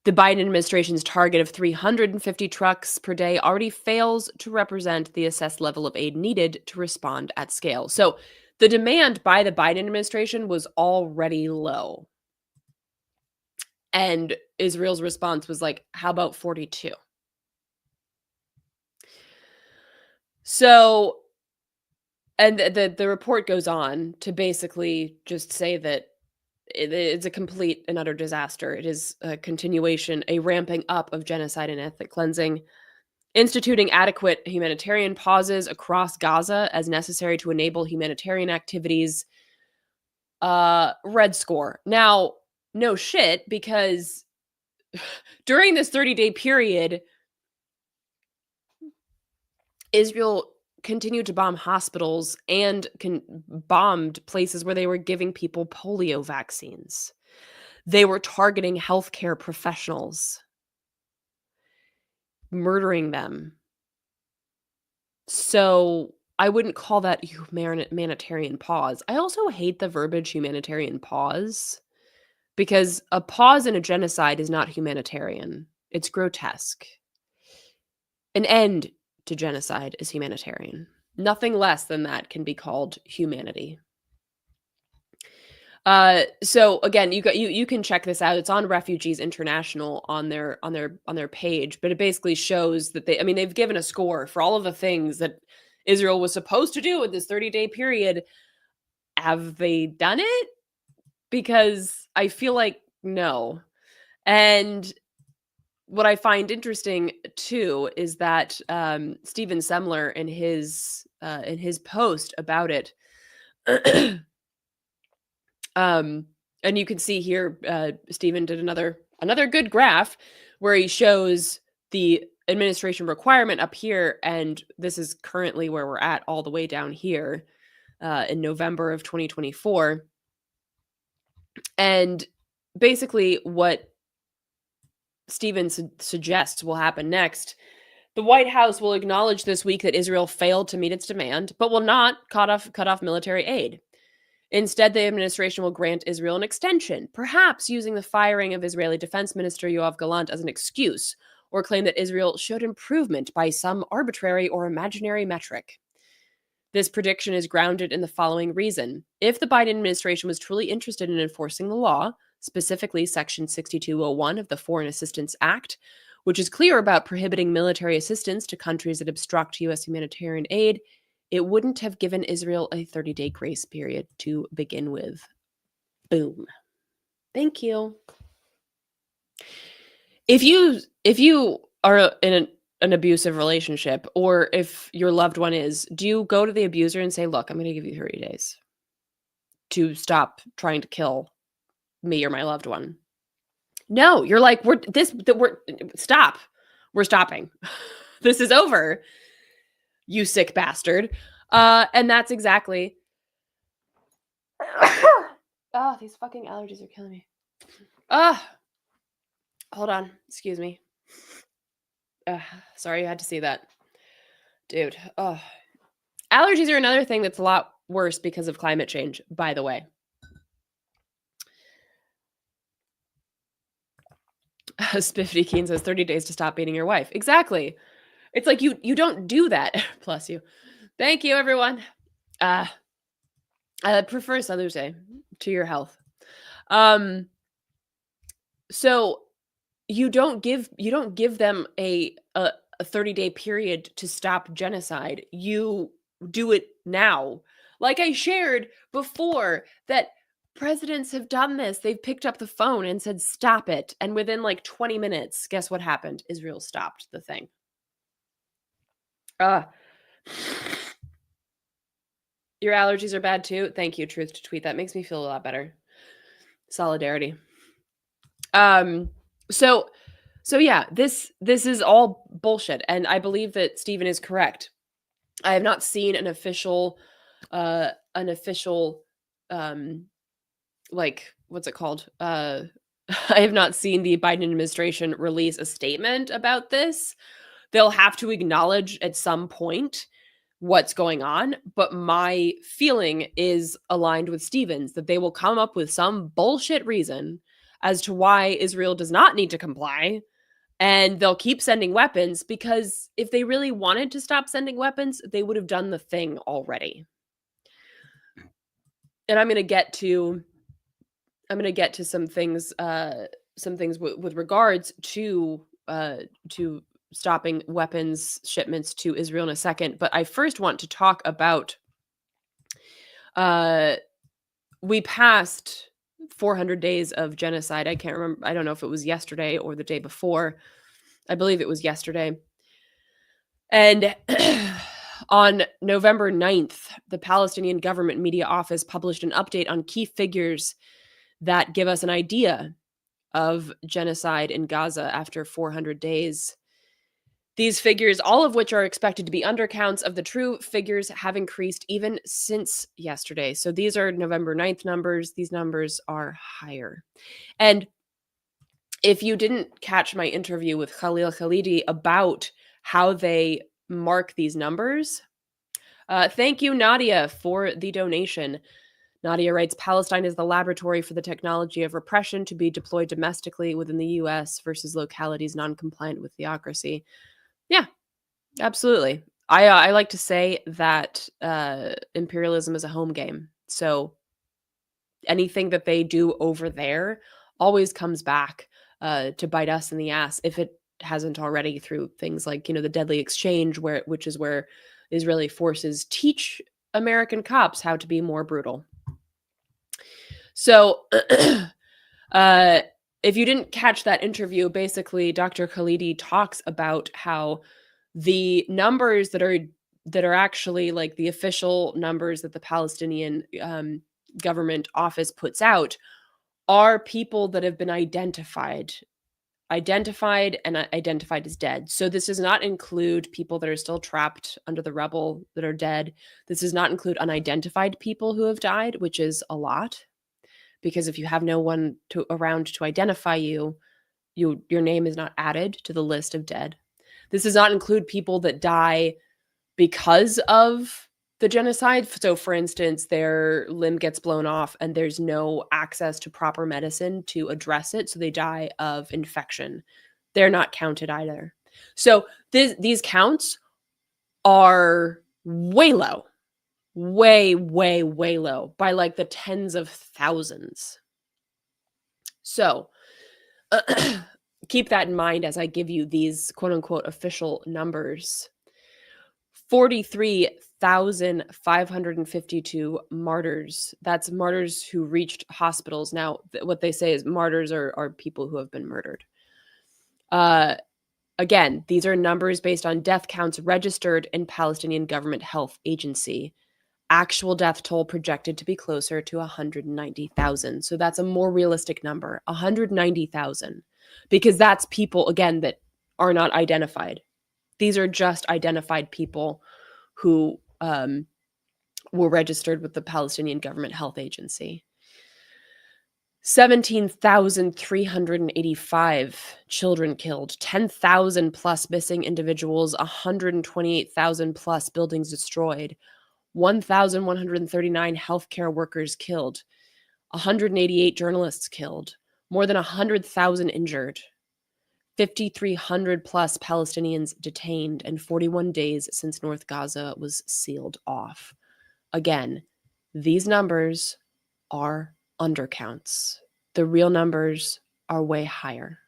The Biden administration's target of 350 trucks per day already fails to represent the assessed level of aid needed to respond at scale. So the demand by the Biden administration was already low. And Israel's response was like, how about 42? So, and the report goes on to basically just say that it's a complete and utter disaster. It is a continuation, a ramping up of genocide and ethnic cleansing, instituting adequate humanitarian pauses across Gaza as necessary to enable humanitarian activities. Red score. Now, no shit, because during this 30-day period, Israel continued to bomb hospitals and bombed places where they were giving people polio vaccines. They were targeting healthcare professionals, murdering them. So I wouldn't call that humanitarian pause. I also hate the verbiage humanitarian pause because a pause in a genocide is not humanitarian. It's grotesque. An end to genocide is humanitarian. Nothing less than that can be called humanity. So again, you can check this out. It's on Refugees International on their page, but it basically shows that they've given a score for all of the things that Israel was supposed to do in this 30-day period. Have they done it? Because I feel like no. And what I find interesting too is that Stephen Semler in his post about it, and you can see here, Stephen did another good graph where he shows the administration requirement up here, and this is currently where we're at all the way down here in November of 2024. And basically what Stephen suggests will happen next: the White House will acknowledge this week that Israel failed to meet its demand, but will not cut off military aid. Instead, the administration will grant Israel an extension, perhaps using the firing of Israeli Defense Minister Yoav Gallant as an excuse, or claim that Israel showed improvement by some arbitrary or imaginary metric. This prediction is grounded in the following reason. If the Biden administration was truly interested in enforcing the law, specifically Section 6201 of the Foreign Assistance Act, which is clear about prohibiting military assistance to countries that obstruct U.S. humanitarian aid, it wouldn't have given Israel a 30-day grace period to begin with. Boom. Thank you. If you are in an abusive relationship, or if your loved one is, do you go to the abuser and say, look, I'm going to give you 30 days to stop trying to kill me or my loved one? No, you're like, stop. We're stopping. This is over, you sick bastard. And that's exactly. Oh, these fucking allergies are killing me. Hold on. Excuse me. Sorry, you had to see that. Dude. Allergies are another thing that's a lot worse because of climate change, by the way. Spiffy Keen says 30 days to stop beating your wife. Exactly. It's like you don't do that. Bless you. Thank you, everyone. I prefer Mother's Day to your health. So you don't give them a 30-day period to stop genocide. You do it now. Like I shared before, that presidents have done this. They've picked up the phone and said, stop it. And within like 20 minutes, guess what happened? Israel stopped the thing. Your allergies are bad too. Thank you, Truth to Tweet. That makes me feel a lot better. Solidarity. So yeah, this is all bullshit, and I believe that Stephen is correct. I have not seen an official like, what's it called? I have not seen the Biden administration release a statement about this, They'll have to acknowledge at some point what's going on, but my feeling is aligned with Stevens that they will come up with some bullshit reason as to why Israel does not need to comply, and they'll keep sending weapons because if they really wanted to stop sending weapons, they would have done the thing already. And I'm going to get to some things with regards to stopping weapons shipments to Israel in a second, but I first want to talk about we passed 400 days of genocide. I can't remember. I don't know if it was yesterday or the day before. I believe it was yesterday. And on November 9th, the Palestinian government media office published an update on key figures that give us an idea of genocide in Gaza after 400 days. These figures, all of which are expected to be undercounts of the true figures, have increased even since yesterday. So these are November 9th numbers. These numbers are higher. And if you didn't catch my interview with Khalil Khalidi about how they mark these numbers, thank you, Nadia, for the donation. Nadia writes, Palestine is the laboratory for the technology of repression to be deployed domestically within the U.S. versus localities non-compliant with theocracy. Yeah, absolutely. I like to say that imperialism is a home game. So anything that they do over there always comes back to bite us in the ass if it hasn't already, through things like, the deadly exchange, which is where Israeli forces teach American cops how to be more brutal. So if you didn't catch that interview, basically Dr. Khalidi talks about how the numbers that are actually like the official numbers that the Palestinian government office puts out are people that have been identified as dead. So this does not include people that are still trapped under the rubble that are dead. This does not include unidentified people who have died, which is a lot, because if you have no one around to identify you, your name is not added to the list of dead. This does not include people that die because of the genocide. So, for instance, their limb gets blown off and there's no access to proper medicine to address it, so they die of infection. They're not counted either. So these counts are way low, way, way, way low, by like the tens of thousands. So keep that in mind as I give you these quote unquote official numbers. 43,552 martyrs. That's martyrs who reached hospitals. Now, what they say is martyrs are people who have been murdered. Again, these are numbers based on death counts registered in Palestinian Government Health Agency. Actual death toll projected to be closer to 190,000. So that's a more realistic number, 190,000, because that's people, again, that are not identified. These are just identified people who were registered with the Palestinian Government Health Agency. 17,385 children killed, 10,000 plus missing individuals, 128,000 plus buildings destroyed, 1,139 healthcare workers killed, 188 journalists killed, more than 100,000 injured, 5,300 plus Palestinians detained, and 41 days since North Gaza was sealed off. Again, these numbers are undercounts. The real numbers are way higher.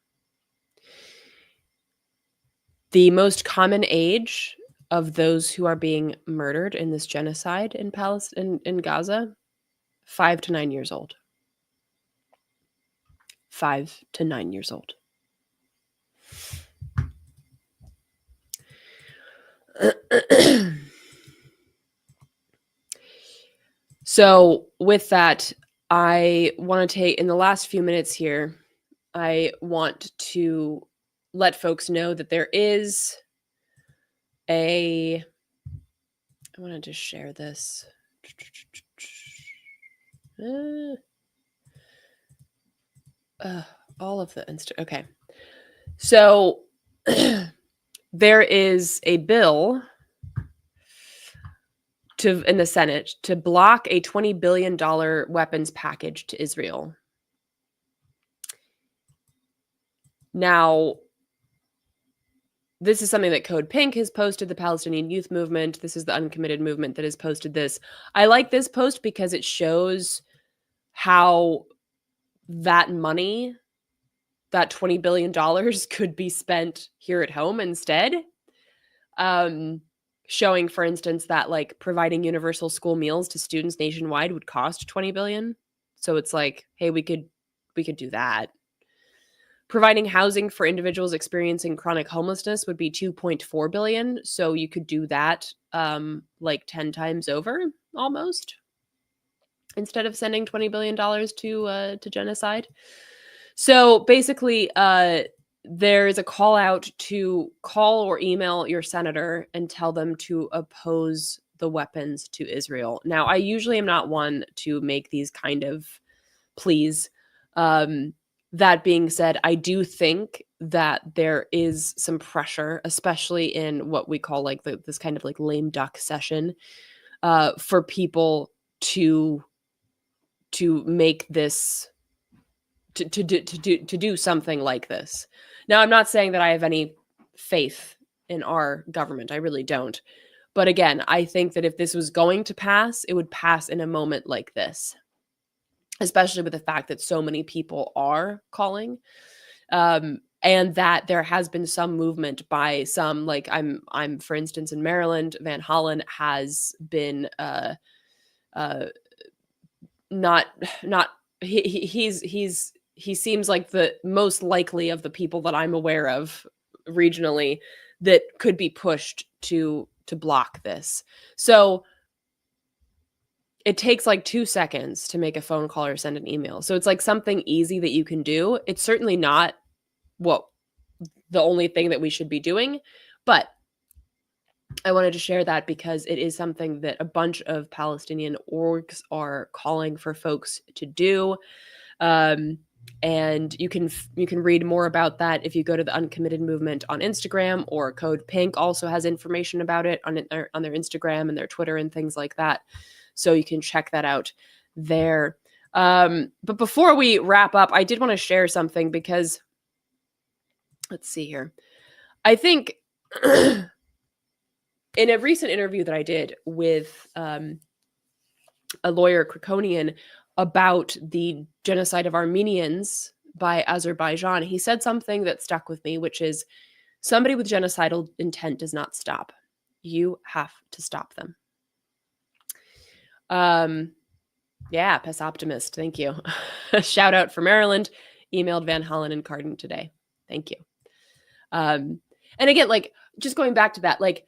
The most common age of those who are being murdered in this genocide in Gaza, 5 to 9 years old. 5 to 9 years old. So with that, I want to take, in the last few minutes here, I want to let folks know that there is I wanted to share this. All of the okay. So there is a bill in the Senate to block a $20 billion weapons package to Israel. Now, this is something that Code Pink has posted, the Palestinian Youth Movement. This is the Uncommitted Movement that has posted this. I like this post because it shows how that money, that $20 billion, could be spent here at home instead. Showing, for instance, that like providing universal school meals to students nationwide would cost $20 billion. So it's like, hey, we could do that. Providing housing for individuals experiencing chronic homelessness would be $2.4 billion. So you could do that like 10 times over almost, instead of sending $20 billion to genocide. So basically, there's a call out to call or email your senator and tell them to oppose the weapons to Israel. Now, I usually am not one to make these kind of pleas. That being said, I do think that there is some pressure, especially in what we call like this kind of like lame duck session, for people to make this to do something like this. Now, I'm not saying that I have any faith in our government. I really don't. But again, I think that if this was going to pass, it would pass in a moment like this, especially with the fact that so many people are calling, and that there has been some movement by some, like I'm for instance in Maryland, Van Hollen has been not he seems like the most likely of the people that I'm aware of regionally that could be pushed to block this. So it takes like 2 seconds to make a phone call or send an email. So it's like something easy that you can do. It's certainly not the only thing that we should be doing, but I wanted to share that because it is something that a bunch of Palestinian orgs are calling for folks to do. And you can read more about that if you go to the Uncommitted Movement on Instagram, or Code Pink also has information about it on their Instagram and their Twitter and things like that. So you can check that out there. But before we wrap up, I did want to share something because let's see here. I think in a recent interview that I did with a lawyer, Krikonian, about the genocide of Armenians by Azerbaijan, he said something that stuck with me, which is somebody with genocidal intent does not stop. You have to stop them. Yeah, Pess Optimist. Thank you. Shout out for Maryland. Emailed Van Hollen and Cardin today. Thank you. And again, like just going back to that, like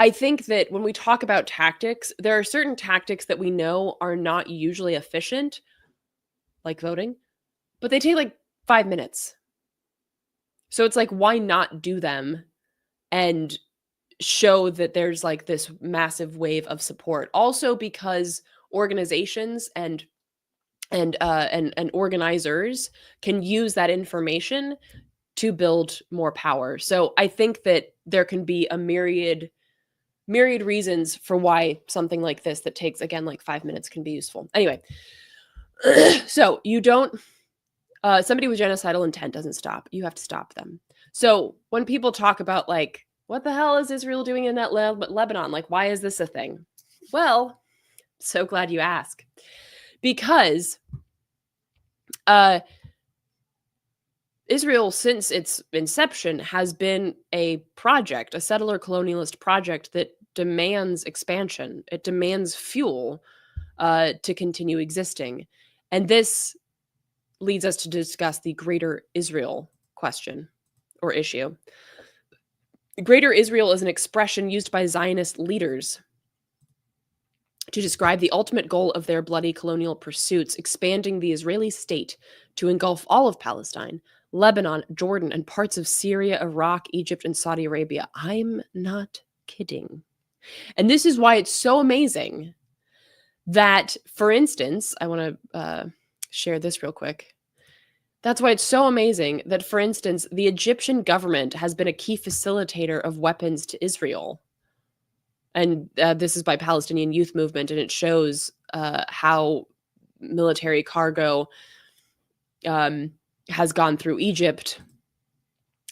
I think that when we talk about tactics, there are certain tactics that we know are not usually efficient, like voting, but they take like 5 minutes. So it's like, why not do them and show that there's like this massive wave of support? Also because organizations and organizers can use that information to build more power. So I think that there can be a myriad reasons for why something like this that takes, again, like 5 minutes can be useful. Anyway, so you don't, somebody with genocidal intent doesn't stop. You have to stop them. So when people talk about like, what the hell is Israel doing in that Lebanon? Like, why is this a thing? Well, so glad you ask. Because Israel, since its inception, has been a project, a settler colonialist project that demands expansion. It demands fuel to continue existing. And this leads us to discuss the Greater Israel question or issue. Greater Israel is an expression used by Zionist leaders to describe the ultimate goal of their bloody colonial pursuits, expanding the Israeli state to engulf all of Palestine, Lebanon, Jordan, and parts of Syria, Iraq, Egypt, and Saudi Arabia. I'm not kidding. And this is why it's so amazing that, for instance, I want to share this real quick. That's why it's so amazing that, for instance, the Egyptian government has been a key facilitator of weapons to Israel. And this is by Palestinian Youth Movement, and it shows how military cargo um, has gone through Egypt.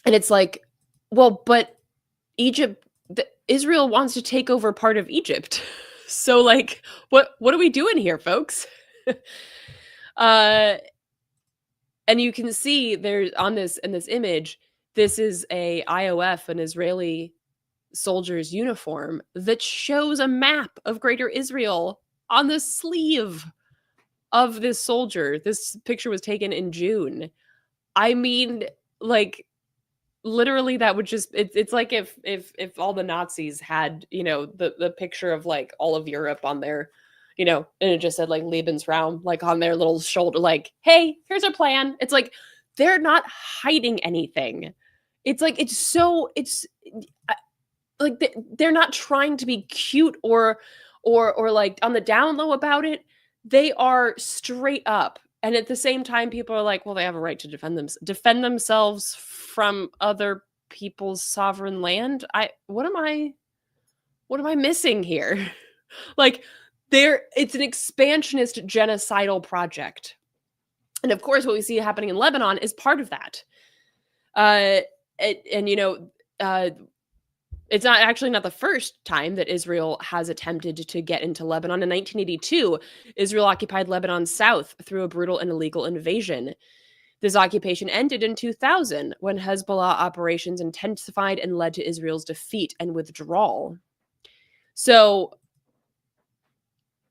And it's like, well, but Israel wants to take over part of Egypt. So, like, what are we doing here, folks? uh, and you can see there's on this in this image, this is a IOF, an Israeli soldier's uniform that shows a map of Greater Israel on the sleeve of this soldier. This picture was taken in June. I mean, like, literally that would just it's like if all the Nazis had, the picture of like all of Europe on their, and it just said like Lebensraum like on their little shoulder, like, hey, here's our plan. It's like they're not hiding anything. It's like it's like they're not trying to be cute or like on the down low about it. They are straight up. And at the same time, people are like, well, they have a right to defend themselves from other people's sovereign land. What am I missing here? Like, it's an expansionist genocidal project. And of course, what we see happening in Lebanon is part of that. It's not the first time that Israel has attempted to get into Lebanon. In 1982, Israel occupied Lebanon's south through a brutal and illegal invasion. This occupation ended in 2000 when Hezbollah operations intensified and led to Israel's defeat and withdrawal. So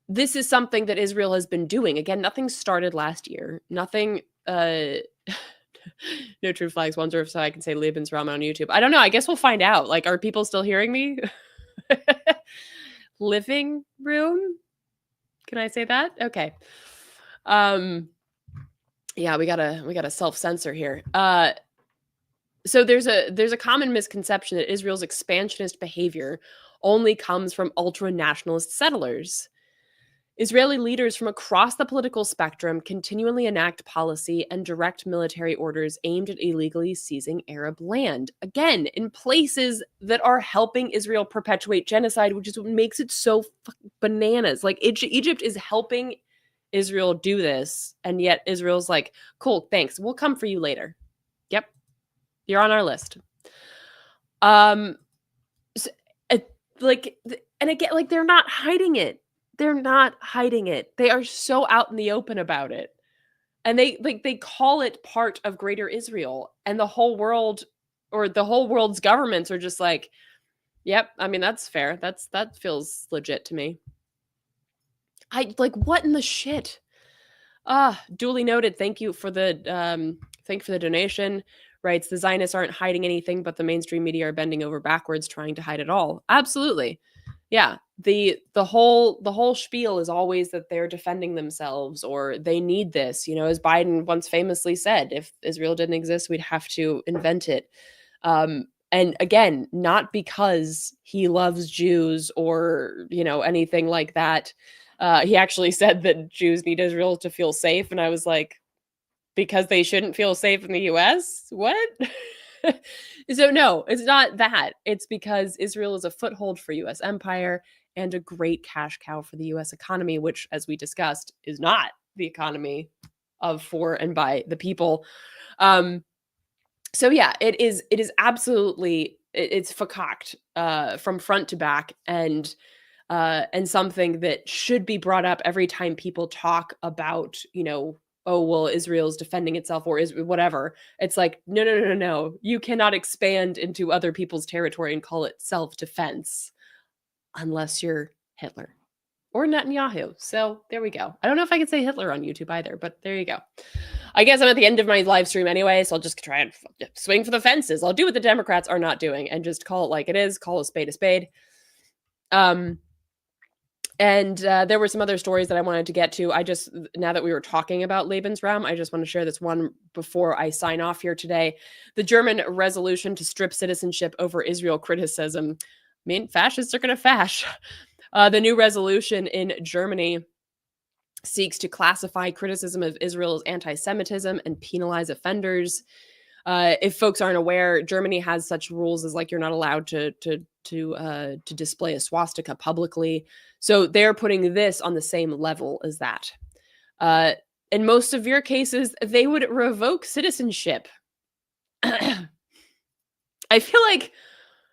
this is something that Israel has been doing. Again, nothing started last year. Nothing No True Flags wonder if so I can say Lebensraum on YouTube. I don't know. I guess we'll find out. Like, are people still hearing me? Living room? Can I say that? Okay. Yeah, we gotta self-censor here. So there's a common misconception that Israel's expansionist behavior only comes from ultra-nationalist settlers. Israeli leaders from across the political spectrum continually enact policy and direct military orders aimed at illegally seizing Arab land. Again, in places that are helping Israel perpetuate genocide, which is what makes it so bananas. Like, Egypt is helping Israel do this, and yet Israel's like, cool, thanks. We'll come for you later. Yep. You're on our list. And again, like, they're not hiding it. They're not hiding it. They are so out in the open about it. And they call it part of Greater Israel. And the whole world, or the whole world's governments, are just like, yep, I mean, that's fair. That feels legit to me. What in the shit? Duly noted. Thank you for the donation. Writes, the Zionists aren't hiding anything, but the mainstream media are bending over backwards trying to hide it all. Absolutely. Yeah, the whole spiel is always that they're defending themselves or they need this, as Biden once famously said, if Israel didn't exist, we'd have to invent it. And again, not because he loves Jews or, anything like that. He actually said that Jews need Israel to feel safe. And I was like, because they shouldn't feel safe in the US? What? So no, it's not that. It's because Israel is a foothold for US empire and a great cash cow for the US economy, which, as we discussed, is not the economy of, for, and by the people. So yeah, it is absolutely, it's fakakt from front to back, and something that should be brought up every time people talk about, oh, well, Israel's defending itself or is whatever. It's like, no. You cannot expand into other people's territory and call it self-defense unless you're Hitler or Netanyahu. So there we go. I don't know if I can say Hitler on YouTube either, but there you go. I guess I'm at the end of my live stream anyway, so I'll just try and swing for the fences. I'll do what the Democrats are not doing and just call it like it is, call a spade a spade. And there were some other stories that I wanted to get to. Now that we were talking about Lebensraum, I just want to share this one before I sign off here today. The German resolution to strip citizenship over Israel criticism. I mean, fascists are going to fash. The new resolution in Germany seeks to classify criticism of Israel's anti-Semitism and penalize offenders. If folks aren't aware, Germany has such rules as like you're not allowed to display a swastika publicly. So they're putting this on the same level as that. Uh, in most severe cases, they would revoke citizenship. I feel like,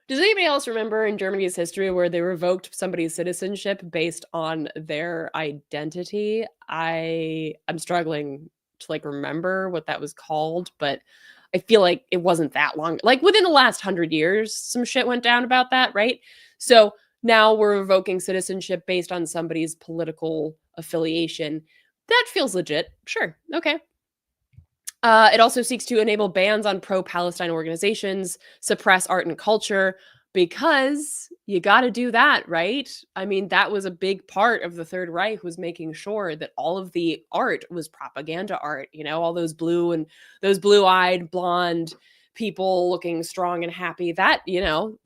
does anybody else remember in Germany's history where they revoked somebody's citizenship based on their identity? I'm struggling to like remember what that was called, but I feel like it wasn't that long. Like within the last 100 years, some shit went down about that, right? So now we're revoking citizenship based on somebody's political affiliation. That feels legit. Sure. Okay. It also seeks to enable bans on pro-Palestine organizations, suppress art and culture, because you got to do that, right? I mean, that was a big part of the Third Reich, was making sure that all of the art was propaganda art. You know, all those blue-eyed, blonde people looking strong and happy. That, you know,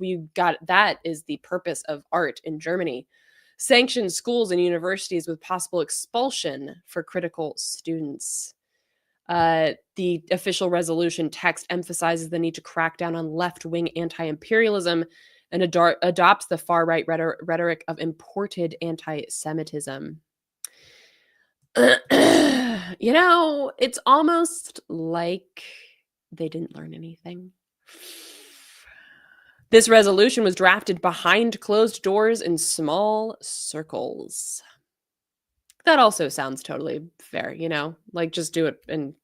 that is the purpose of art in Germany. Sanction schools and universities with possible expulsion for critical students. The official resolution text emphasizes the need to crack down on left-wing anti-imperialism and adopts the far-right rhetoric of imported anti-Semitism. You know, it's almost like they didn't learn anything. This resolution was drafted behind closed doors in small circles. That also sounds totally fair, you know? Like, just do it in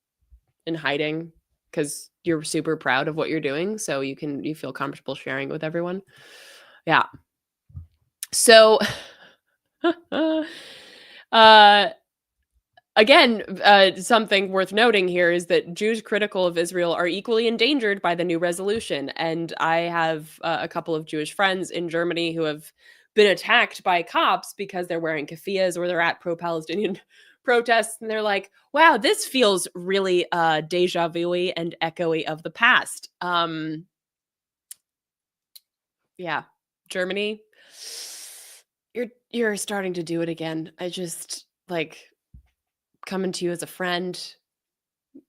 hiding because you're super proud of what you're doing, so you feel comfortable sharing it with everyone. Yeah. So, again, something worth noting here is that Jews critical of Israel are equally endangered by the new resolution, and I have a couple of Jewish friends in Germany who have been attacked by cops because they're wearing keffiyehs or they're at pro-Palestinian protests, and they're like, wow, this feels really deja vu-y and echoey of the past. Yeah, Germany, you're starting to do it again. I just like coming to you as a friend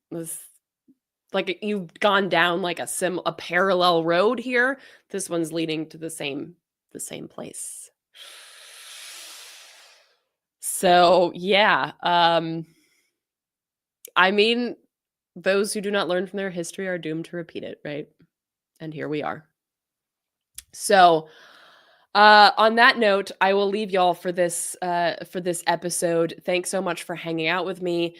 was like you've gone down like a parallel road here. This one's leading to the same place. So, yeah, I mean, those who do not learn from their history are doomed to repeat it, right? And here we are. So, on that note, I will leave y'all for this episode. Thanks so much for hanging out with me.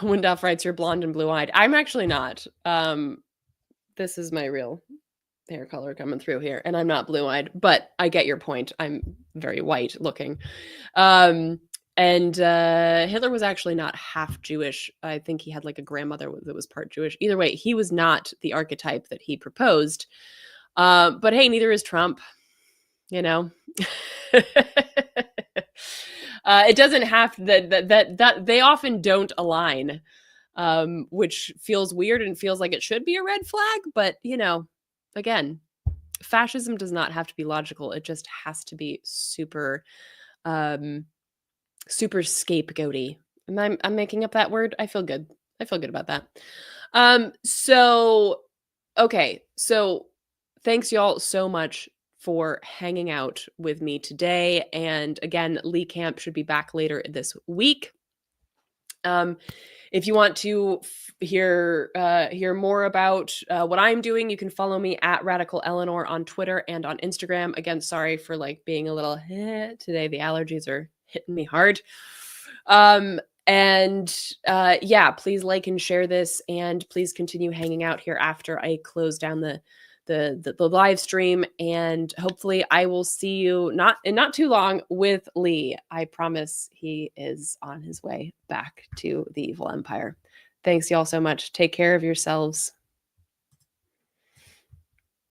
Windolf writes, "You're blonde and blue-eyed." I'm actually not. This is my real hair color coming through here, and I'm not blue-eyed, but I get your point. I'm very white looking. And Hitler was actually not half Jewish. I think he had like a grandmother that was part Jewish. Either way, he was not the archetype that he proposed. But hey, neither is Trump, you know. It doesn't have that they often don't align, which feels weird and feels like it should be a red flag. But, you know, again, fascism does not have to be logical. It just has to be super scapegoaty. I'm making up that word. I feel good. I feel good about that. So okay. So thanks y'all so much for hanging out with me today. And again, Lee Camp should be back later this week. If you want to hear more about what I'm doing, you can follow me at Radical Eleanor on Twitter and on Instagram. Again, sorry for like being a little today. The allergies are hitting me hard. Yeah, please like and share this, and please continue hanging out here after I close down the live stream, and hopefully I will see you not too long with Lee. I promise he is on his way back to the evil empire. Thanks y'all so much. Take care of yourselves.